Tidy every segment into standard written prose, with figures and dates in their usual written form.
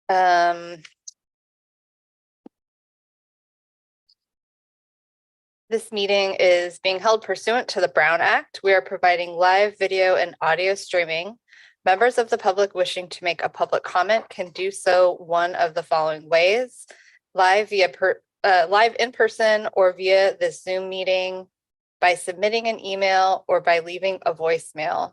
This meeting is being held pursuant to the Brown Act. We are providing live video and audio streaming. Members of the public wishing to make a public comment can do so one of the following ways: live in person or via the Zoom meeting, by submitting an email, or by leaving a voicemail.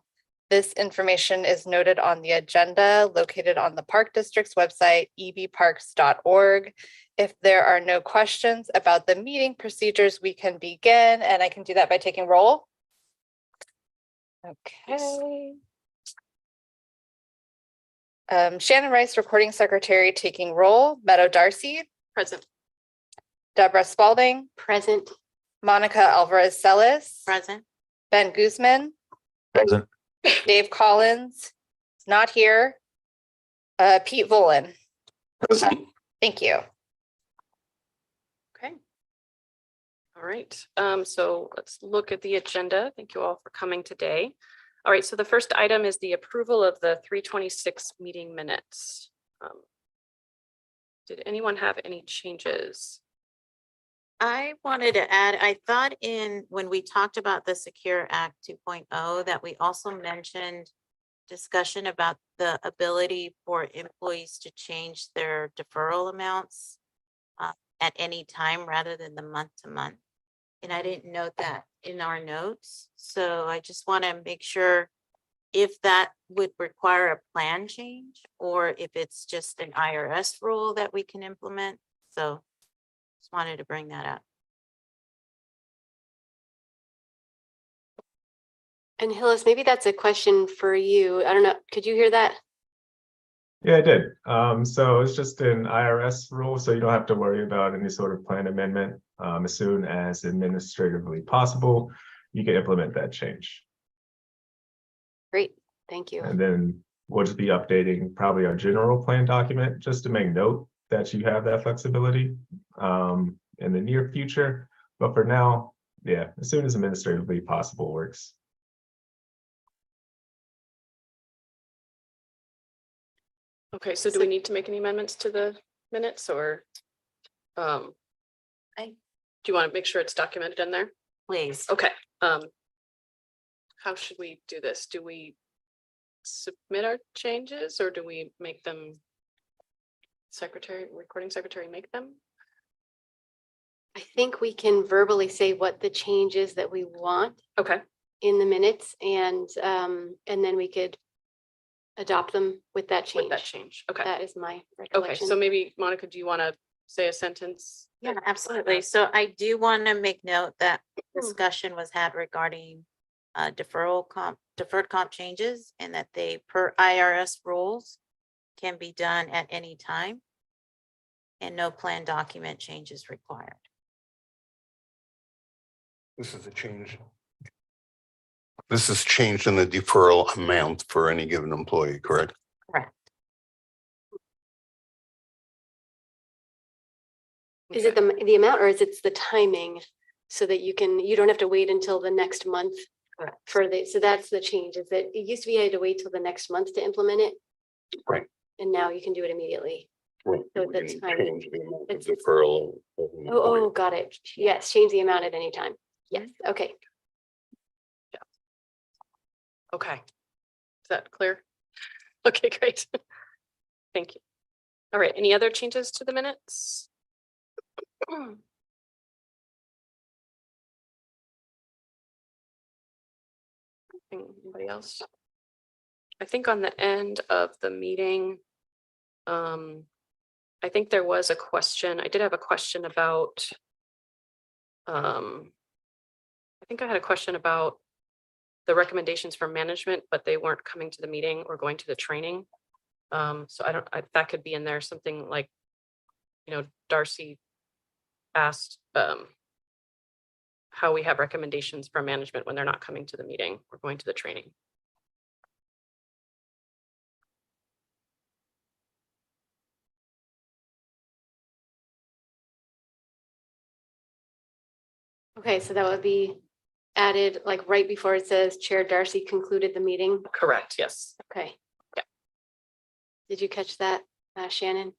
This information is noted on the agenda located on the Park District's website, ebparks.org. If there are no questions about the meeting procedures, we can begin, and I can do that by taking roll. Okay. Shannon Rice, recording secretary, taking roll. Meadow Darcy. Present. Deborah Spalding. Present. Monica Alvarez-Celis. Present. Ben Guzman. Present. Dave Collins. Not here. Pete Volan. Present. Thank you. Okay. All right. So let's look at the agenda. Thank you all for coming today. All right. So the first item is the approval of the 3/26 meeting minutes. Did anyone have any changes? I wanted to add, I thought when we talked about the Secure Act 2.0, that we also mentioned discussion about the ability for employees to change their deferral amounts at any time rather than the month to month. And I didn't note that in our notes. So I just want to make sure if that would require a plan change or if it's just an IRS rule that we can implement. So just wanted to bring that up. And Hillis, maybe that's a question for you. I don't know. Could you hear that? Yeah, I did. So it's just an IRS rule, so you don't have to worry about any sort of plan amendment. As soon as administratively possible, you can implement that change. Great. Thank you. And then we'll just be updating probably our general plan document just to make note that you have that flexibility in the near future. But for now, yeah, as soon as administratively possible works. Okay, so do we need to make any amendments to the minutes or do you want to make sure it's documented in there? Please. Okay. How should we do this? Do we submit our changes or do we make them recording secretary make them? I think we can verbally say what the change is that we want Okay. in the minutes, and then we could adopt them with that change. With that change. Okay. That is my Okay. recollection. So maybe Monica, do you want to say a sentence? Yeah, absolutely. So I do want to make note that discussion was had regarding deferred comp changes, and that they, per IRS rules, can be done at any time, and no plan document change is required. This is a change. This is changed in the deferral amount for any given employee, correct? Correct. Is it the amount, or is it the timing, so that you don't have to wait until the next month for so that's the change, is that it used to be you had to wait till the next month to implement it. Right. And now you can do it immediately. Right. So We that's can fine. change the amount of It's- deferral. of an Oh, employee. got it. Yes, change the amount at any time. Yes, okay. Okay. Is that clear? Okay, great. Thank you. All right. Any other changes to the minutes? Anybody else? I think on the end of the meeting, I think there was a question. I did have a question about, I think I had a question about the recommendations from management, but they weren't coming to the meeting or going to the training. So that could be in there, something like, Darcy asked how we have recommendations from management when they're not coming to the meeting or going to the training. Okay, so that would be added like right before it says Chair Darcy concluded the meeting. Correct, yes. Okay. Yeah. Did you catch that? Shannon.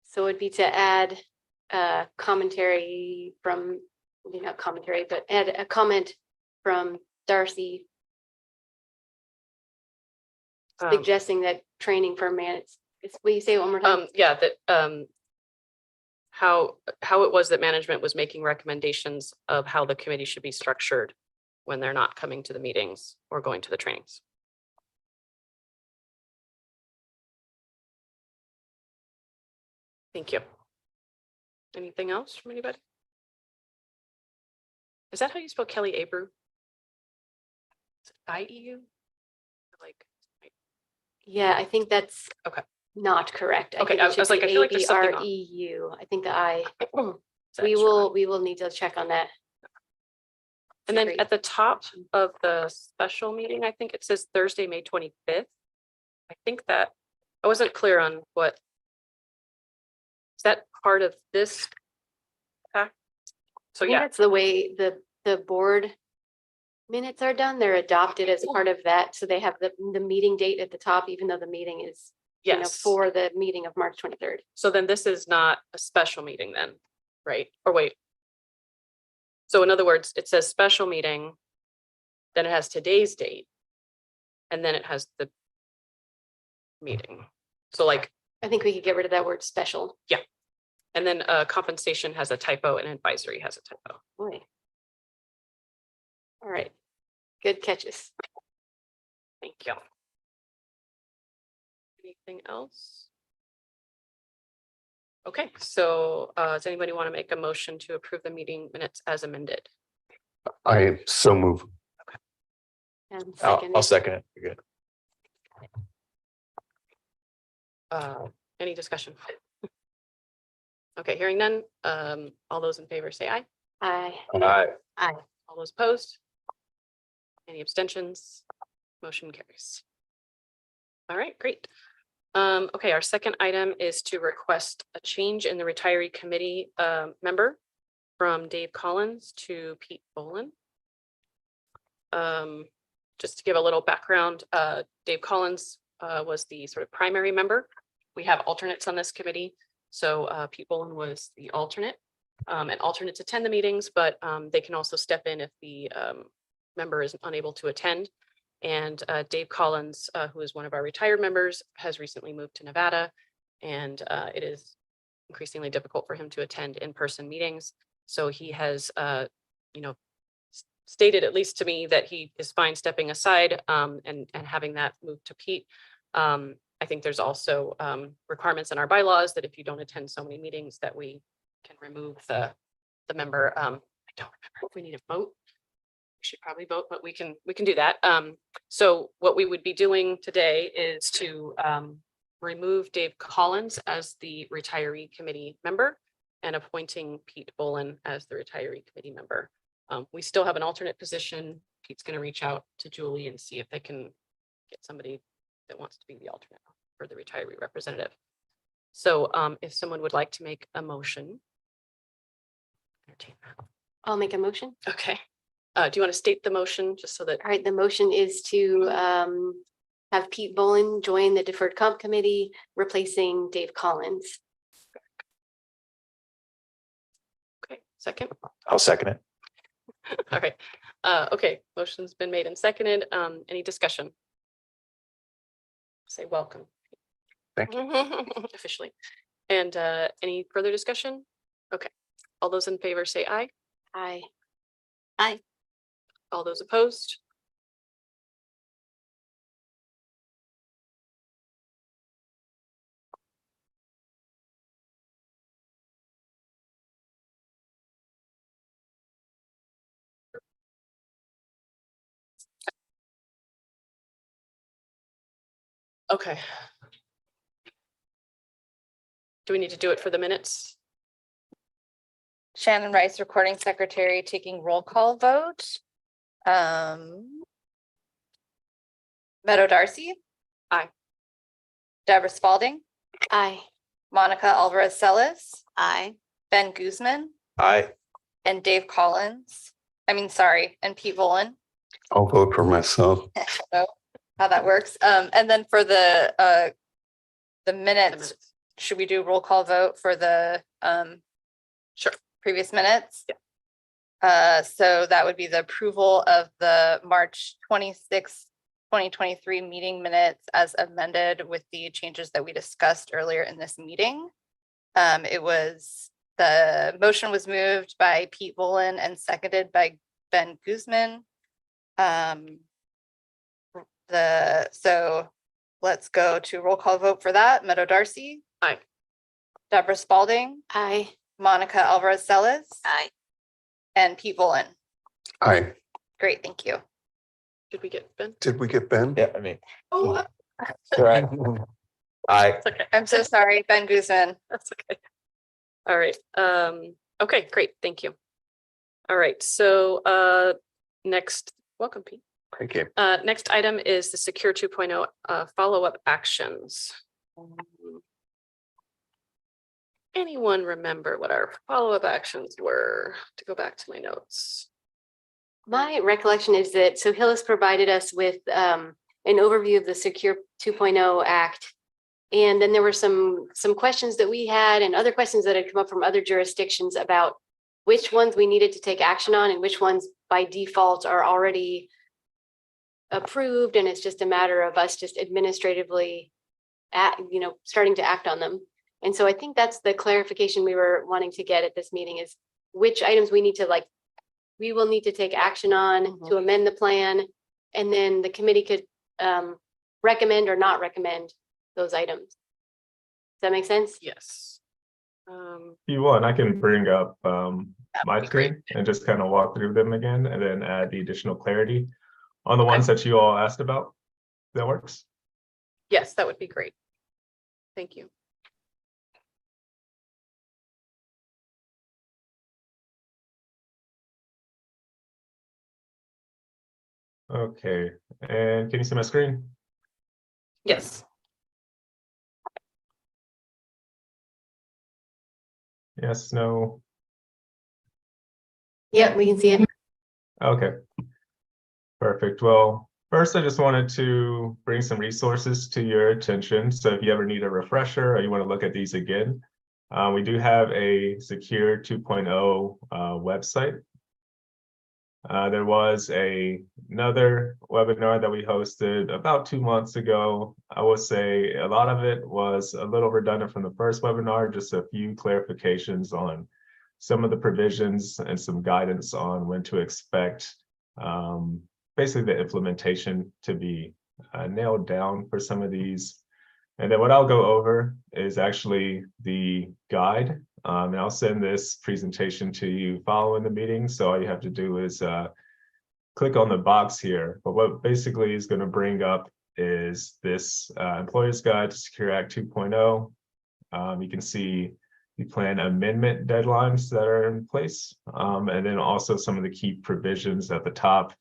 So it'd be to add commentary from, maybe not commentary, but add a comment from Darcy suggesting that training for will you say it one more time? Yeah, that how it was that management was making recommendations of how the committee should be structured when they're not coming to the meetings or going to the trainings. Thank you. Anything else from anybody? Is that how you spell Kelly Abreu? Is it IEU? Like, Yeah, I think that's Okay. not correct. Okay, think I it should was like, be I feel like there's something off. ABREU. I think the I, is that we short? will need to check on that. And then Great. at the top of the special meeting, I think it says Thursday, May 25th. I think that I wasn't clear on what. Is that part of this pack? So I think yeah, that's the way the board minutes are done. They're adopted as part of that. So they have the meeting date at the top, even though the meeting is, yes. for the meeting of March 23rd. So then this is not a special meeting then, right? Or wait. So in other words, it says special meeting, then it has today's date, and then it has the meeting. So like, I think we could get rid of that word special. and then compensation has a typo and advisory has a typo. Boy. All right. Good catches. Thank you. Anything else? Okay, so does anybody want to make a motion to approve the meeting minutes as amended? I so move. And I'll second it. You're good. Any discussion? Okay, hearing none. All those in favor say aye. Aye. Aye. All those opposed? Any abstentions? Motion carries. All right, great. Okay, our second item is to request a change in the retiree committee member from Dave Collins to Pete Bolin. Just to give a little background, Dave Collins was the sort of primary member. We have alternates on this committee. So Pete Bolin was the alternate. And alternates attend the meetings, but they can also step in if the member is unable to attend. And Dave Collins, who is one of our retired members, has recently moved to Nevada, and it is increasingly difficult for him to attend in-person meetings. So he has, stated, at least to me, that he is fine stepping aside and having that move to Pete. I think there's also requirements in our bylaws that if you don't attend so many meetings, that we can remove the member. I don't remember if we need a vote. We should probably vote, but we can do that. So what we would be doing today is to remove Dave Collins as the retiree committee member and appointing Pete Bolin as the retiree committee member. We still have an alternate position. Pete's going to reach out to Julie and see if they can get somebody that wants to be the alternate for the retiree representative. So if someone would like to make a motion. Entertain that. I'll make a motion. Okay. Do you want to state the motion just so that? All right, the motion is to have Pete Bolin join the Deferred Comp Committee, replacing Dave Collins. Okay, second. I'll second it. All right. Okay, motion's been made and seconded. Any discussion? Say welcome. Thank you. Officially. And any further discussion? Okay. All those in favor say aye. Aye. Aye. All those opposed? Okay. Do we need to do it for the minutes? Shannon Rice, recording secretary, taking roll call vote. Meadow Darcy. Aye. Deborah Spalding, Aye. Monica Alvarez Celis, Aye. Ben Guzman, Aye. and Dave Collins. And Pete Bolin. I'll vote for myself. So how that works. And then for the the minutes, should we do roll call vote for the Sure. previous minutes? Yeah. So that would be the approval of the March 26th, 2023 meeting minutes as amended with the changes that we discussed earlier in this meeting. The motion was moved by Pete Volin and seconded by Ben Guzman. So let's go to roll call vote for that. Meadow Darcy. Aye. Deborah Spalding, Aye. Monica Alvarez Celis, Aye. and Pete Volin. Aye. Great, thank you. Did we get Ben? Did we get Ben? Yeah, I mean, Oh, correct. Aye. that's okay. I'm so sorry, Ben Guzman. That's okay. All right. Okay, great. Thank you. All right. So next, welcome, Pete. Thank you. Next item is the Secure 2.0 follow-up actions. Anyone remember what our follow-up actions were? To go back to my notes. My recollection is that, so Hillis provided us with an overview of the Secure 2.0 Act. And then there were some questions that we had and other questions that had come up from other jurisdictions about which ones we needed to take action on and which ones by default are already approved. And it's just a matter of us just administratively starting to act on them. And so I think that's the clarification we were wanting to get at this meeting is which items we need to we will need to take action on to amend the plan. And then the committee could recommend or not recommend those items. Does that make sense? Yes. If you want, I can bring up my be great. screen and just kind of walk through them again and then add the additional clarity on the ones that you all asked about. That works. Yes, that would be great. Thank you. Okay, and can you see my screen? Yes. Yes, no. Yep, we can see it. Okay. Perfect. Well, first, I just wanted to bring some resources to your attention. So if you ever need a refresher or you want to look at these again, we do have a Secure 2.0 website. There was another webinar that we hosted about 2 months ago. I would say a lot of it was a little redundant from the first webinar, just a few clarifications on some of the provisions and some guidance on when to expect basically the implementation to be nailed down for some of these. And then what I'll go over is actually the guide. And I'll send this presentation to you following the meeting. So all you have to do is click on the box here. But what basically is going to bring up is this Employer's Guide to Secure Act 2.0. You can see the plan amendment deadlines that are in place. And then also some of the key provisions at the top.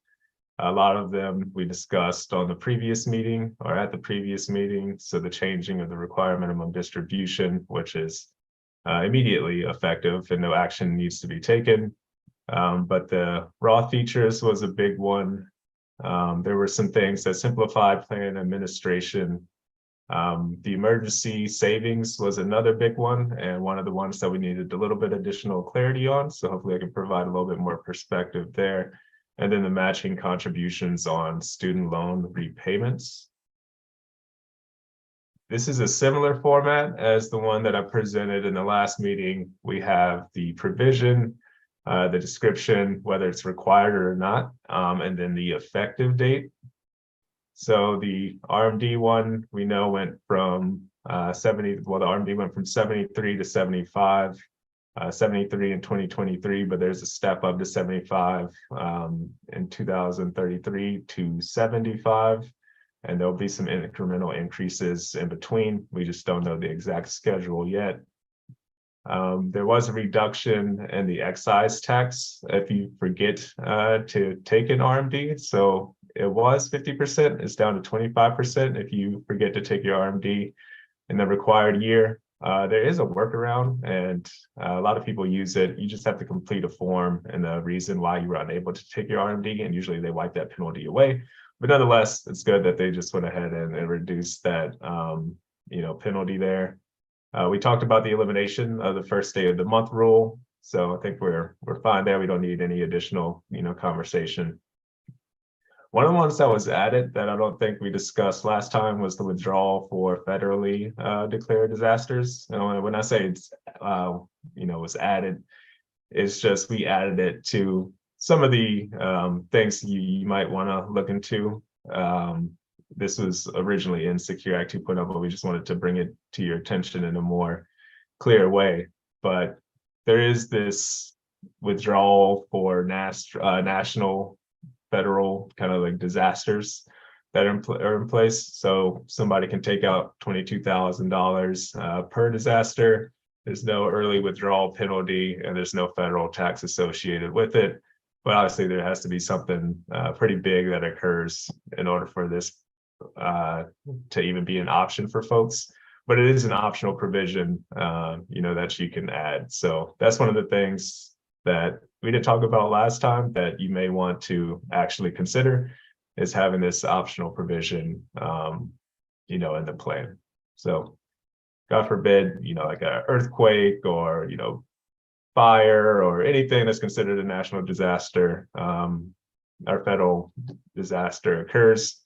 A lot of them we discussed on the previous meeting or at the previous meeting. So the changing of the required minimum distribution, which is immediately effective and no action needs to be taken. But the raw features was a big one. There were some things that simplified plan administration. The emergency savings was another big one and one of the ones that we needed a little bit additional clarity on. So hopefully I can provide a little bit more perspective there. And then the matching contributions on student loan repayments. This is a similar format as the one that I presented in the last meeting. We have the provision, the description, whether it's required or not, and then the effective date. So the RMD one we know went from the RMD went from 73 to 75. 73 in 2023, but there's a step up to 75 in 2033 to 75. And there'll be some incremental increases in between. We just don't know the exact schedule yet. There was a reduction in the excise tax if you forget to take an RMD. So it was 50%, it's down to 25% if you forget to take your RMD in the required year. There is a workaround and a lot of people use it. You just have to complete a form and the reason why you were unable to take your RMD, and usually they wipe that penalty away. But nonetheless, it's good that they just went ahead and reduced that penalty there. We talked about the elimination of the first day of the month rule. So I think we're fine there. We don't need any additional, conversation. One of the ones that was added that I don't think we discussed last time was the withdrawal for federally declared disasters. And when I say it's, was added, it's just we added it to some of the things you might want to look into. This was originally in Secure Act 2.0, but we just wanted to bring it to your attention in a more clear way. But there is this withdrawal for national, federal kind of like disasters that are in place. So somebody can take out $22,000 per disaster. There's no early withdrawal penalty, and there's no federal tax associated with it. But obviously, there has to be something pretty big that occurs in order for this to even be an option for folks. But it is an optional provision, that you can add. So that's one of the things that we didn't talk about last time that you may want to actually consider, is having this optional provision, in the plan. So God forbid, like an earthquake or, fire or anything that's considered a national disaster, or federal disaster occurs,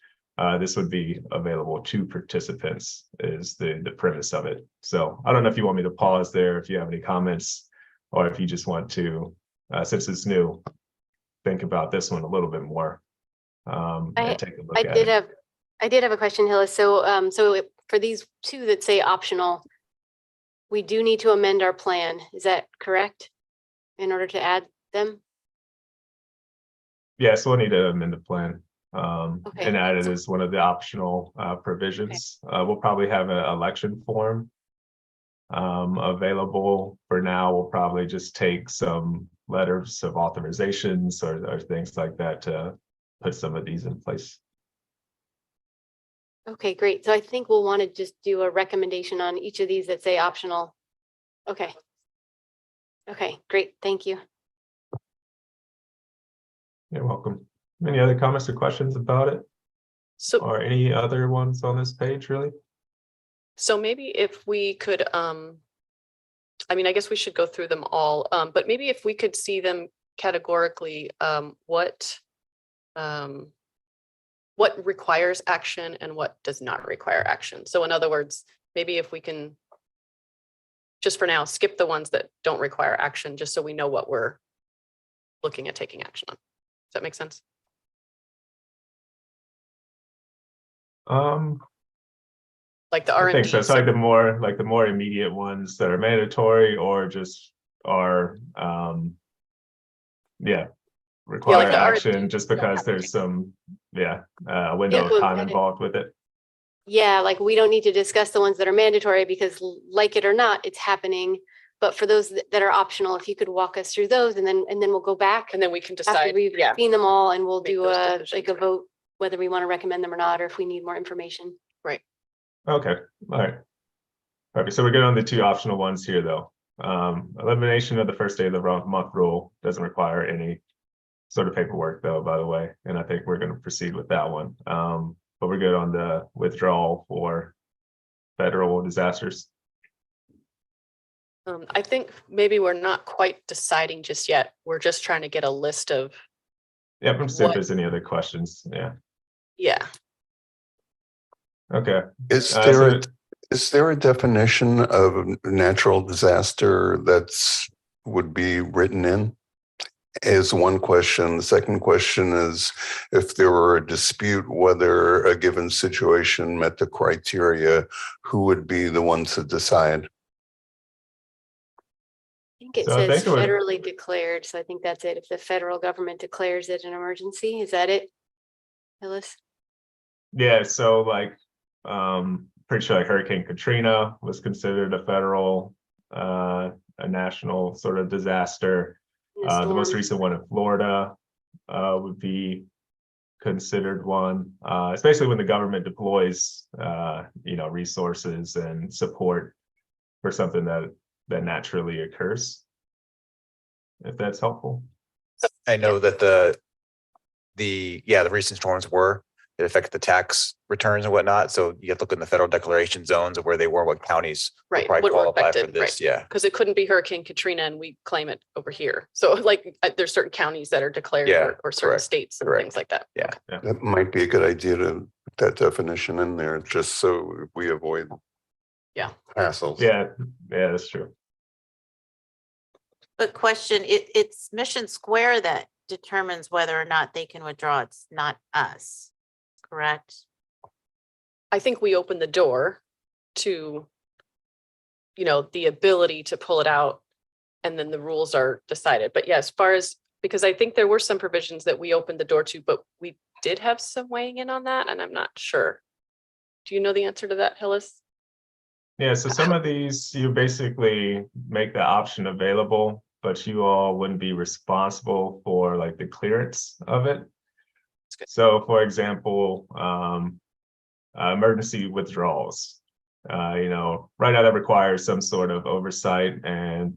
this would be available to participants is the premise of it. So I don't know if you want me to pause there, if you have any comments, or if you just want to, since it's new, think about this one a little bit more. And take a look at it. I did have a question, Hillis. So, for these two that say optional, we do need to amend our plan. Is that correct? In order to add them? Yeah, so we'll need to amend the plan. Okay. And add it as one of the optional provisions. We'll probably have an election form available. For now, we'll probably just take some letters of authorizations or things like that to put some of these in place. Okay, great. So I think we'll want to just do a recommendation on each of these that say optional. Okay. Okay, great. Thank you. You're welcome. Any other comments or questions about it, So, or any other ones on this page, really? so maybe if we could, I mean, I guess we should go through them all, but maybe if we could see them categorically, what requires action and what does not require action. So in other words, maybe if we can, just for now, skip the ones that don't require action, just so we know what we're looking at taking action on. Does that make sense? Like the I R&D. think so. It's like the more immediate ones that are mandatory or just are require like the action R&D just don't because have to there's take- some window of time involved with it. Yeah, like we don't need to discuss the ones that are mandatory because like it or not, it's happening. But for those that are optional, if you could walk us through those and then we'll go back And then we can after decide, we've yeah, seen them all and we'll Make do those a decisions, like a right. vote whether we want to recommend them or not, or if we need more information. Okay, all right. Perfect. So we're good on the two optional ones here, though. Elimination of the first day of the month rule doesn't require any sort of paperwork, though, by the way. And I think we're going to proceed with that one. But we're good on the withdrawal for federal disasters. I think maybe we're not quite deciding just yet. We're just trying to get a list of, Yeah, from see if What- there's any other questions. yeah. Okay. Is Uh, there, so- is there a definition of a natural disaster that's would be written in? Is one question. The second question is if there were a dispute whether a given situation met the criteria, who would be the ones to decide? I think it So I says think it would- federally declared, so I think that's it. If the federal government declares it an emergency, is that it? Hillis? Yeah, so like pretty sure like Hurricane Katrina was considered a federal a national sort of disaster. The most Storm. recent one in Florida would be considered one. It's basically when the government deploys resources and support for something that naturally occurs. If that's helpful. I know that the recent storms were, it affects the tax returns and whatnot. So you have to look in the federal declaration zones of where they were, what counties would Right, probably what were qualify for affected, this. right. Yeah. Because it couldn't be Hurricane Katrina and we claim it over here. So like there's certain counties that are declared Yeah, or certain correct, states and correct. things like that. Yeah. Okay. That might be a good idea to put that definition in there, just so we avoid Yeah. hassles. Yeah, that's true. But question, it's Mission Square that determines whether or not they can withdraw. It's not us, correct? I think we opened the door to, you know, the ability to pull it out and then the rules are decided. But yeah, as far as, because I think there were some provisions that we opened the door to, but we did have some weighing in on that and I'm not sure. Do you know the answer to that, Hillis? Yeah, so some of these, you basically make the option available, but you all wouldn't be responsible for like the clearance of it. good. So for example, emergency withdrawals, you know, right now that requires some sort of oversight, and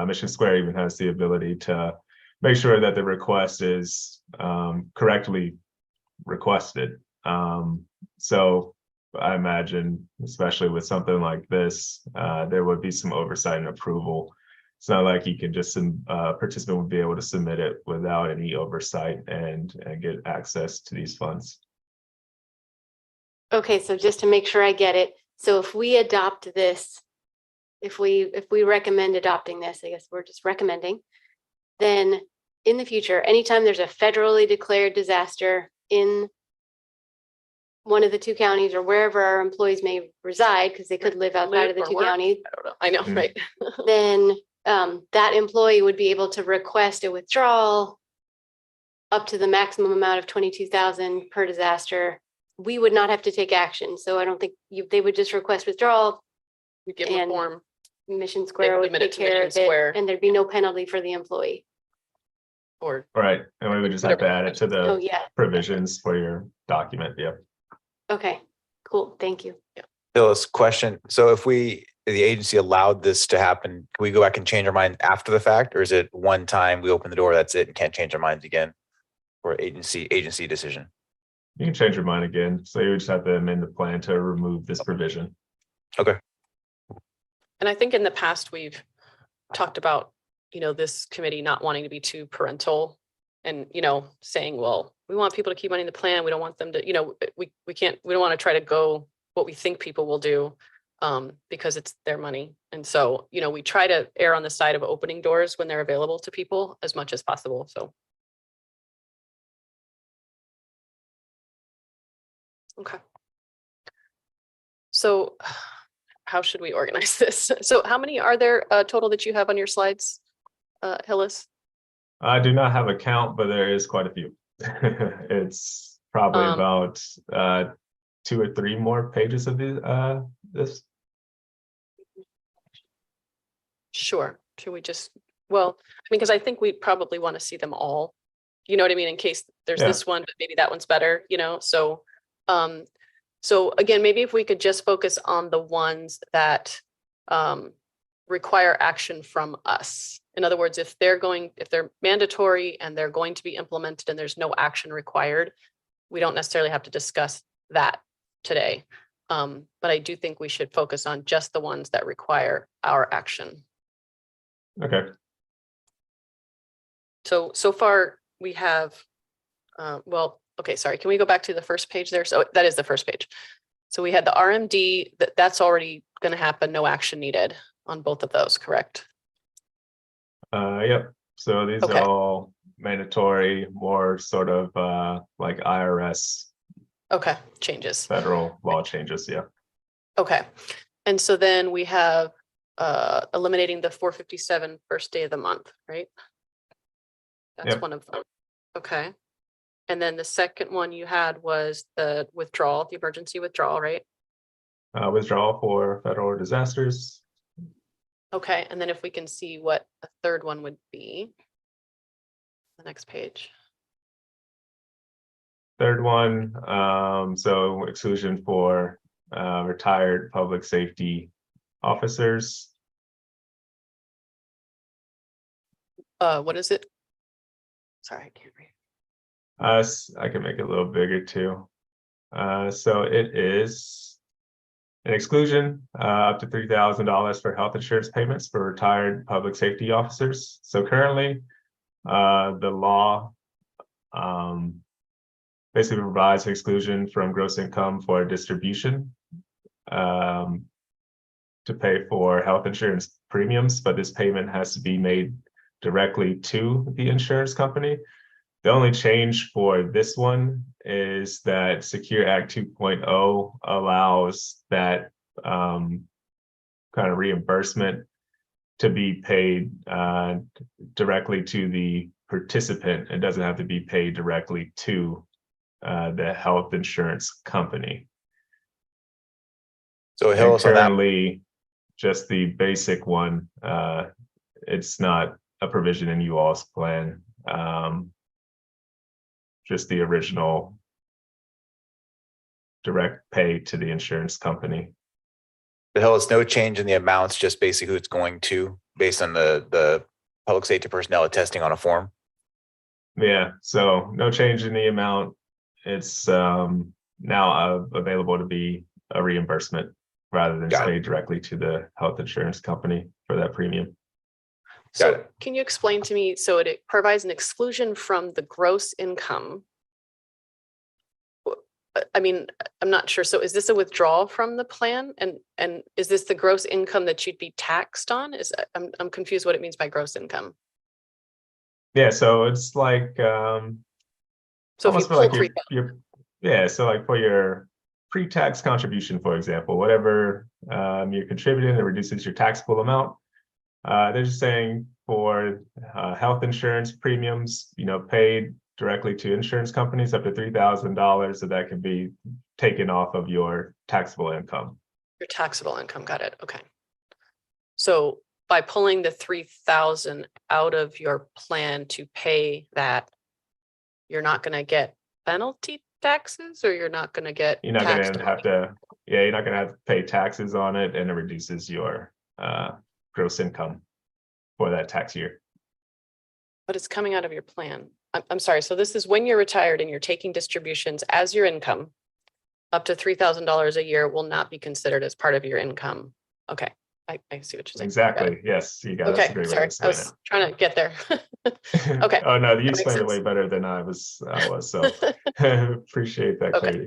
Mission Square even has the ability to make sure that the request is correctly requested. So I imagine, especially with something like this, there would be some oversight and approval. It's not like you can just, participant would be able to submit it without any oversight and get access to these funds. Okay, so just to make sure I get it, so if we adopt this, if we recommend adopting this, I guess we're just recommending, then in the future, anytime there's a federally declared disaster in one of the two counties or wherever our employees may reside, because they could live outside of the Live or two work? counties, I don't know. I know, Mhm. right? then that employee would be able to request a withdrawal up to the maximum amount of 22,000 per disaster. We would not have to take action. So I don't think they would just request withdrawal. We give them a And form. Mission Square would submit it take to care Mission of it, Square. and there'd be no penalty for the employee. Or Right, and we would just have to add it to Oh, the yeah. provisions for your document, yeah. Okay, cool. Thank you. Phyllis, question. So if the agency allowed this to happen, can we go back and change our mind after the fact? Or is it one time we open the door, that's it, and can't change our minds again? For agency decision? You can change your mind again, so you would just have to amend the plan to remove this provision. Okay. And I think in the past, we've talked about, you know, this committee not wanting to be too parental and, you know, saying, well, we want people to keep money in the plan. We don't want them to, you know, we don't want to try to go what we think people will do because it's their money. And so, you know, we try to err on the side of opening doors when they're available to people as much as possible. So. Okay. So how should we organize this? So how many are there total that you have on your slides, Hillis? I do not have a count, but there is quite a few. It's probably about 2 or 3 more pages of this. Sure. Should we just, well, I mean, because I think we probably want to see them all. You know what I mean? In case there's Yeah. this one, but maybe that one's better, you know? So, so again, maybe if we could just focus on the ones that require action from us. In other words, if they're mandatory and they're going to be implemented and there's no action required, we don't necessarily have to discuss that today. But I do think we should focus on just the ones that require our action. Okay. So far we have, well, okay, sorry. Can we go back to the first page there? So that is the first page. So we had the RMD, that's already going to happen. No action needed on both of those, correct? Yep. So these Okay. are all mandatory, more sort of like IRS Okay, changes. federal law changes. Yeah. Okay. And so then we have eliminating the 457 first day of the month, right? That's Yep. one of them. Okay. And then the second one you had was the withdrawal, the emergency withdrawal, right? Withdrawal for federal disasters. Okay. And then if we can see what the third one would be. The next page. Third one, so exclusion for retired public safety officers. What is it? Sorry, I can't read. I can make it a little bigger too. So it is an exclusion up to $3,000 for health insurance payments for retired public safety officers. So currently, the law basically provides exclusion from gross income for distribution to pay for health insurance premiums, but this payment has to be made directly to the insurance company. The only change for this one is that Secure Act 2.0 allows that kind of reimbursement to be paid directly to the participant. It doesn't have to be paid directly to the health insurance company. So And Hillis on that, currently, just the basic one, it's not a provision in you all's plan. Just the original direct pay to the insurance company. Hillis, no change in the amounts, just basically who it's going to, based on the public safety personnel attesting on a form. Yeah, so no change in the amount. It's now available to be a reimbursement rather than just Got it. paid directly to the health insurance company for that premium. Got So can you explain to me, so it provides an exclusion from the gross income? I mean, I'm not sure. So is this a withdrawal from the plan? And is this the gross income that you'd be taxed on? I'm confused what it means by gross income. Yeah, so it's like So if you almost for pull like 3,000, yeah, so like for your pre-tax contribution, for example, whatever you're contributing, it reduces your taxable amount. They're just saying for health insurance premiums, paid directly to insurance companies up to $3,000, so that can be taken off of your taxable income. your taxable income, got it, okay. So by pulling the 3,000 out of your plan to pay that, you're not gonna get penalty taxes, or you're not gonna get You're not taxed gonna on have to, yeah, you're not gonna have to pay taxes on it, and it reduces your gross income for that tax year. but it's coming out of your plan. I'm sorry, so this is when you're retired and you're taking distributions as your income, up to $3,000 a year will not be considered as part of your income. Okay, I see what you're saying. Got it. Exactly, yes, you got it. That's a Okay, great way to sorry, I explain was trying to get there. it. Okay. Oh, no, you makes explained it way sense. better than I was, so appreciate that Okay. clarity.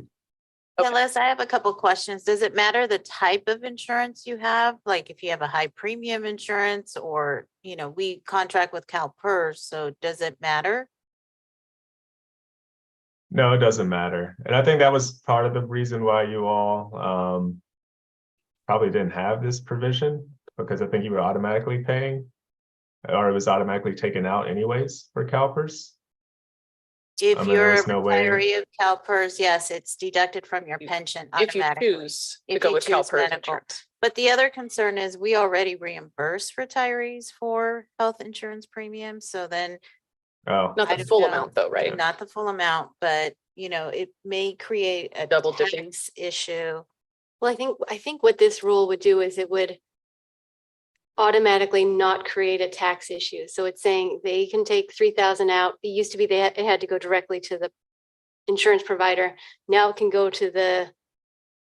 Okay. Yeah, Les, I have a couple questions. Does it matter the type of insurance you have? Like if you have a high premium insurance or, we contract with CalPERS, so does it matter? No, it doesn't matter. And I think that was part of the reason why you all probably didn't have this provision, because I think you were automatically paying, or it was automatically taken out anyways for CalPERS. If I mean, you're a there's no way. retiree of CalPERS, yes, it's deducted from your You- pension If you automatically. choose to If go you with choose CalPERS medical. insurance. But the other concern is we already reimburse retirees for health insurance premiums, so then Oh, Not I the don't full know. amount though, right? not the full amount, but it may create a Double dipping. tax issue. Well, I think what this rule would do is it would automatically not create a tax issue. So it's saying they can take 3,000 out. It used to be it had to go directly to the insurance provider. Now it can go to the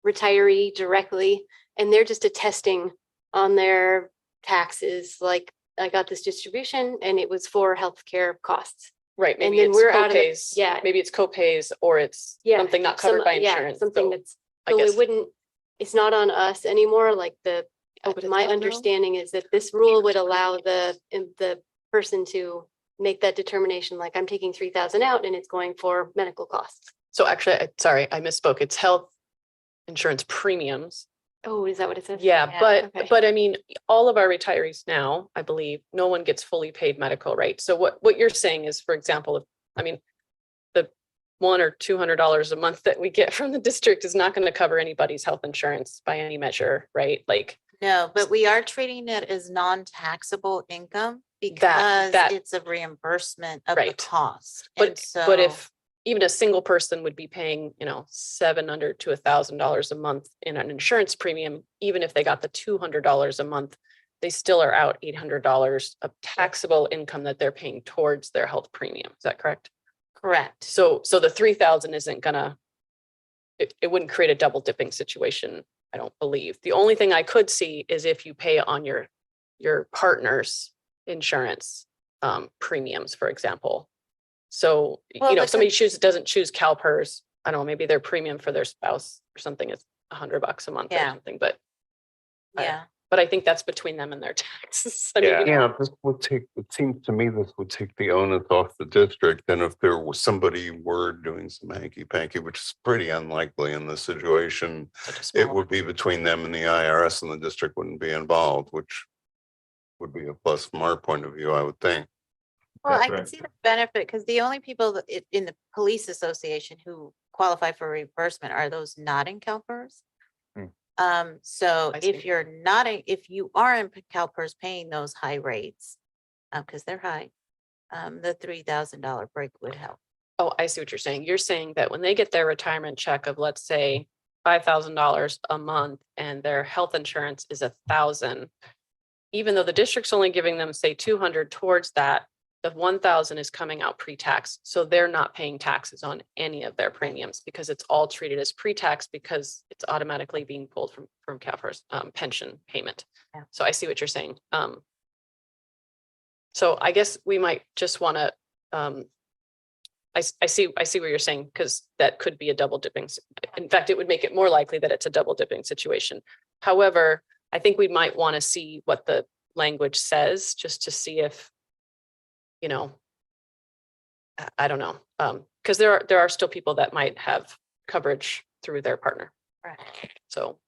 retiree directly, and they're just attesting on their taxes, like I got this distribution and it was for healthcare costs. Right, And maybe then it's we're out of the- copays. yeah. Maybe it's copays or it's Yeah, something not covered by Yeah, insurance. something So that's, I so guess, it wouldn't, it's not on us anymore, like Oh, but it's my not now? understanding is that this rule would allow the person to make that determination, like I'm taking 3,000 out and it's going for medical costs. so actually, sorry, I misspoke. It's health insurance premiums. Oh, is that what it says? Yeah, okay. but I mean, all of our retirees now, I believe, no one gets fully paid medical, right? So what you're saying is, for example, the $100 or $200 a month that we get from the district is not going to cover anybody's health insurance by any measure, right? Like No, but we are treating it as non-taxable income because that- it's a reimbursement of the Right. cost. But And so but if even a single person would be paying, $700 to $1,000 a month in an insurance premium, even if they got the $200 a month, they still are out $800 of taxable income that they're paying towards their health premium. Is that correct? correct. So the 3,000 isn't gonna it wouldn't create a double dipping situation, I don't believe. The only thing I could see is if you pay on your partner's insurance premiums, for example. So, Well, you know, the if somebody doesn't choose CalPERS, I don't know, maybe their premium for their spouse or something is $100 a month or Yeah. something, but Yeah, I think that's between them and their taxes. I mean, Yeah. you know, Yeah, this would take, it seems to me this would take the onus off the district. And if there was somebody were doing some hanky panky, which is pretty unlikely in this situation, such a it small. would be between them and the IRS, and the district wouldn't be involved, which would be a plus from our point of view, I would think. well, That's I can right. see the benefit because the only people in the police association who qualify for reimbursement are those not in CalPERS. So I if see. you're not, if you are in CalPERS paying those high rates, because they're high, the $3,000 break would help. Oh, I see what you're saying. You're saying that when they get their retirement check of, let's say, $5,000 a month and their health insurance is $1,000, even though the district's only giving them, say, 200 towards that, the 1,000 is coming out pre-tax. So they're not paying taxes on any of their premiums because it's all treated as pre-tax because it's automatically being pulled from CalPERS pension payment. Yeah. So I see what you're saying. So I guess we might just want to, I see what you're saying, because that could be a double dipping. In fact, it would make it more likely that it's a double dipping situation. However, I think we might want to see what the language says, just to see if, you know, I don't know, because there are still people that might have coverage through their partner. Right. So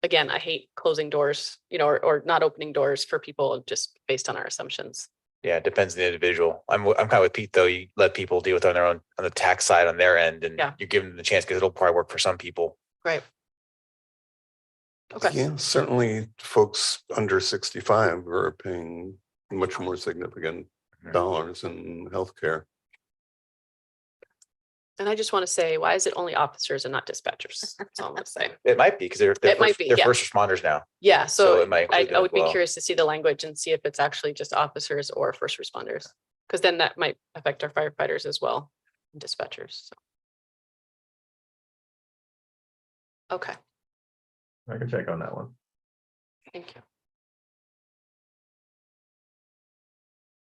again, I hate closing doors, you know, or not opening doors for people just based on our assumptions. Yeah, it depends on the individual. I'm kind of with Pete though. You let people deal with it on their own, on the tax side on their end, and Yeah. you give them the chance because it'll probably work for some people. Right. Okay. Yeah, certainly folks under 65 are paying much more significant dollars in healthcare. And I just want to say, why is it only officers and not dispatchers? That's all I'm going to say. It might be because they're It might be, they're yeah. first responders now. Yeah, So so it might I include them would as be well. curious to see the language and see if it's actually just officers or first responders. Because then that might affect our firefighters as well, and dispatchers. So. Okay, I can check on that one. thank you.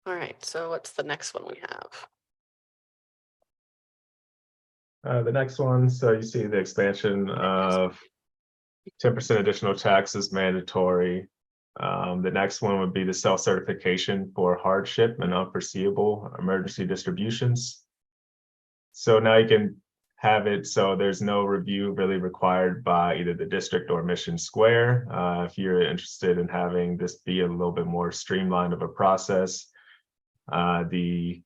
All right, so what's the next one we have? The next one, so you see the expansion of 10% additional taxes mandatory. The next one would be the self-certification for hardship and unforeseeable emergency distributions. So now you can have it so there's no review really required by either the district or Mission Square. If you're interested in having this be a little bit more streamlined of a process, the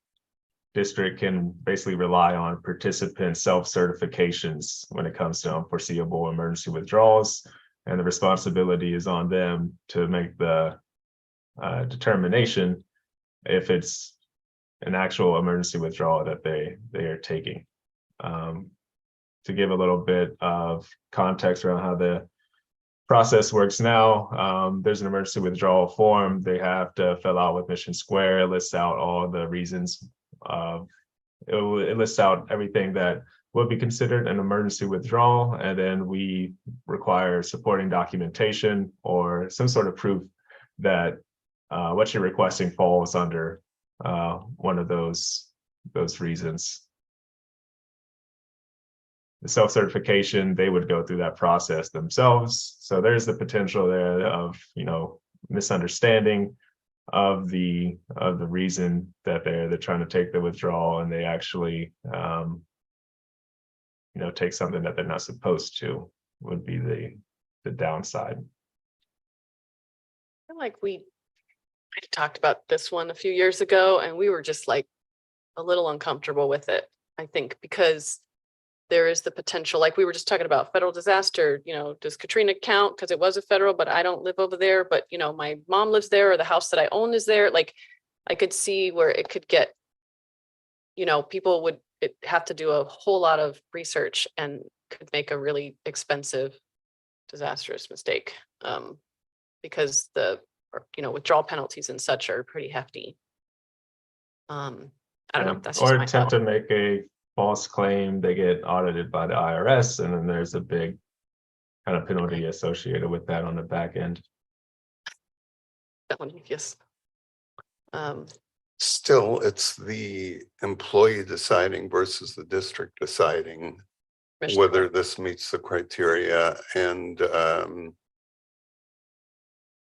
district can basically rely on participant self-certifications when it comes to unforeseeable emergency withdrawals, and the responsibility is on them to make the determination if it's an actual emergency withdrawal that they are taking. To give a little bit of context around how the process works now, there's an emergency withdrawal form they have to fill out with Mission Square. It lists out all the reasons. It lists out everything that would be considered an emergency withdrawal, and then we require supporting documentation or some sort of proof that what you're requesting falls under one of those reasons. The self-certification, they would go through that process themselves. So there's the potential there of, you know, misunderstanding of the reason that they're trying to take the withdrawal, and they actually you know, take something that they're not supposed to, would be the downside. I feel like we talked about this one a few years ago, and we were just like a little uncomfortable with it, I think, because there is the potential, like we were just talking about federal disaster, you know, does Katrina count? Because it was a federal, but I don't live over there, but you know, my mom lives there, or the house that I own is there. Like I could see where it could get, you know, people would have to do a whole lot of research and could make a really expensive, disastrous mistake, because the, you know, withdrawal penalties and such are pretty hefty. I don't know. That's just Or my attempt thought. to make a false claim, they get audited by the IRS, and then there's a big kind of penalty associated with that on the back end. Felony, yes. Still, it's the employee deciding versus the district deciding Commissioner whether Webb. this meets the criteria, and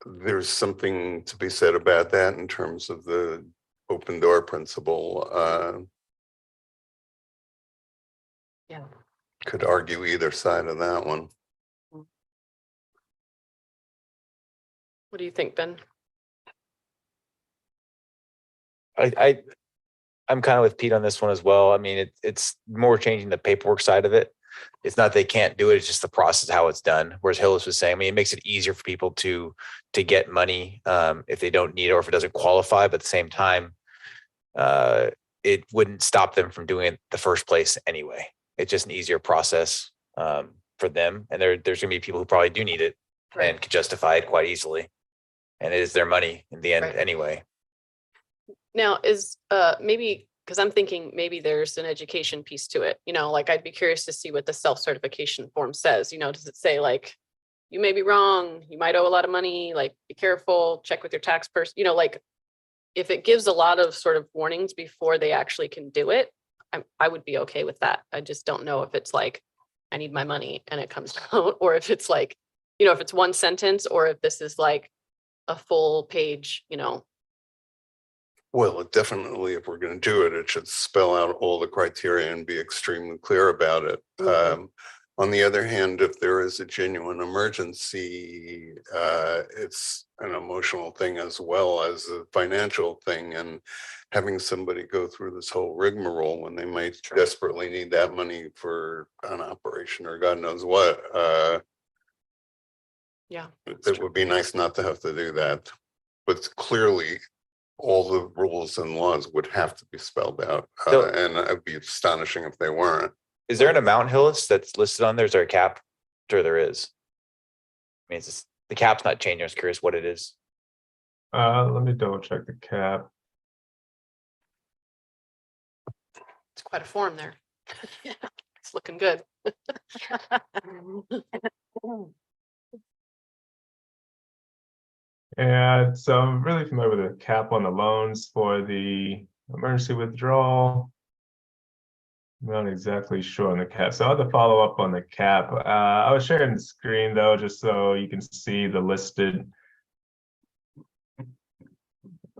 there's something to be said about that in terms of the open door principle. Yeah. Could argue either side of that one. What do you think, Ben? I'm kind of with Pete on this one as well. I mean, it's more changing the paperwork side of it. It's not they can't do it, it's just the process, how it's done. Whereas Hillis was saying, I mean, it makes it easier for people to get money if they don't need it or if it doesn't qualify, but at the same time, it wouldn't stop them from doing it the first place anyway. It's just an easier process for them. And there's gonna be people who probably do need it and could justify it quite easily. And it is their money in the end Right. anyway. Now is maybe, because I'm thinking maybe there's an education piece to it, you know, like I'd be curious to see what the self-certification form says, you know, does it say like, you may be wrong, you might owe a lot of money, like be careful, check with your tax person, you know, like if it gives a lot of sort of warnings before they actually can do it, I would be okay with that. I just don't know if it's like, I need my money and it comes out, or if it's like, you know, if it's one sentence, or if this is like a full page, you know. Well, definitely, if we're going to do it, it should spell out all the criteria and be extremely clear about it. Mhm. On the other hand, if there is a genuine emergency, it's an emotional thing as well as a financial thing. And having somebody go through this whole rigmarole when they might True. desperately need that money for an operation or God knows what, Yeah. it would be nice not to have to do that. But clearly, all the rules and laws would have to be spelled out. So- And it'd be astonishing if they weren't. Is there an amount, Hillis, that's listed on there? Is there a cap? Sure there is. I mean, it's just, the cap's not changing. I was curious what it is. Let me double check the cap. It's quite a form there. It's looking good. And so I'm really familiar with the cap on the loans for the emergency withdrawal. I'm not exactly sure on the cap, so I'll have to follow up on the cap. I was sharing the screen though, just so you can see the listed. Let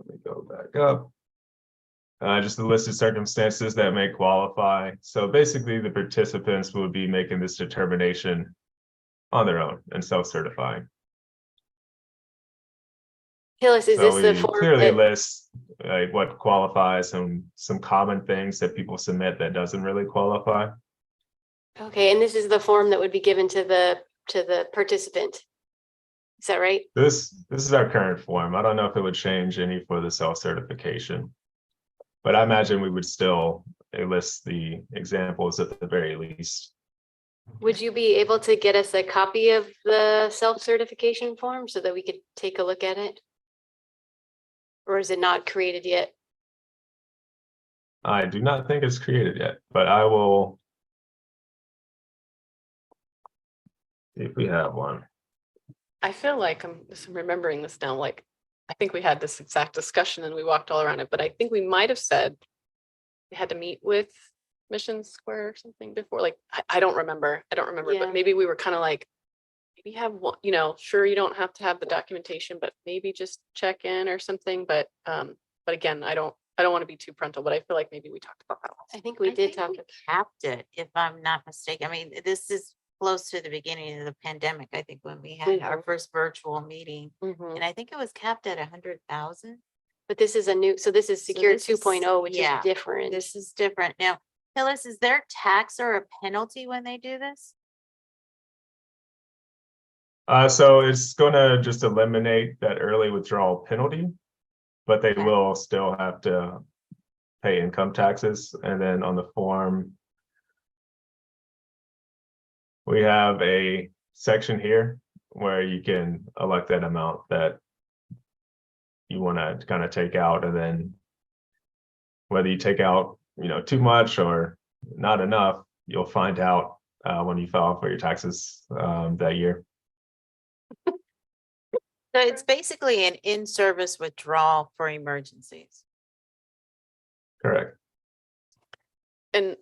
me go back up. Just the listed circumstances that may qualify. So basically the participants would be making this determination on their own and self-certifying. Hillis, is So this the we form clearly that, list like what qualifies and some common things that people submit that doesn't really qualify. okay, and this is the form that would be given to the participant? Is that right? This is our current form. I don't know if it would change any for the self-certification. But I imagine we would still list the examples at the very least. Would you be able to get us a copy of the self-certification form so that we could take a look at it? Or is it not created yet? I do not think it's created yet, but I will see if we have one. I feel like I'm just remembering this now, like, I think we had this exact discussion and we walked all around it, but I think we might have said we had to meet with Mission Square or something before, like, I don't remember. I don't remember, Yeah. but maybe we were kind of like, maybe have one, you know, sure, you don't have to have the documentation, but maybe just check in or something. But again, I don't want to be too parental, but I feel like maybe we talked about that. I think we I did think talk. we capped it, if I'm not mistaken. I mean, this is close to the beginning of the pandemic, I think, when we had our first virtual meeting. Mhm. And I think it was capped at 100,000. But this is a new, so this is Secure this is- 2.0, which is yeah, different. This is different. Now, Phyllis, is there tax or a penalty when they do this? So it's going to just eliminate that early withdrawal penalty, but they Okay. will still have to pay income taxes. And then on the form, we have a section here where you can elect that amount that you want to kind of take out, and then whether you take out, you know, too much or not enough, you'll find out when you file for your taxes that year. So it's basically an in-service withdrawal for emergencies. Correct. And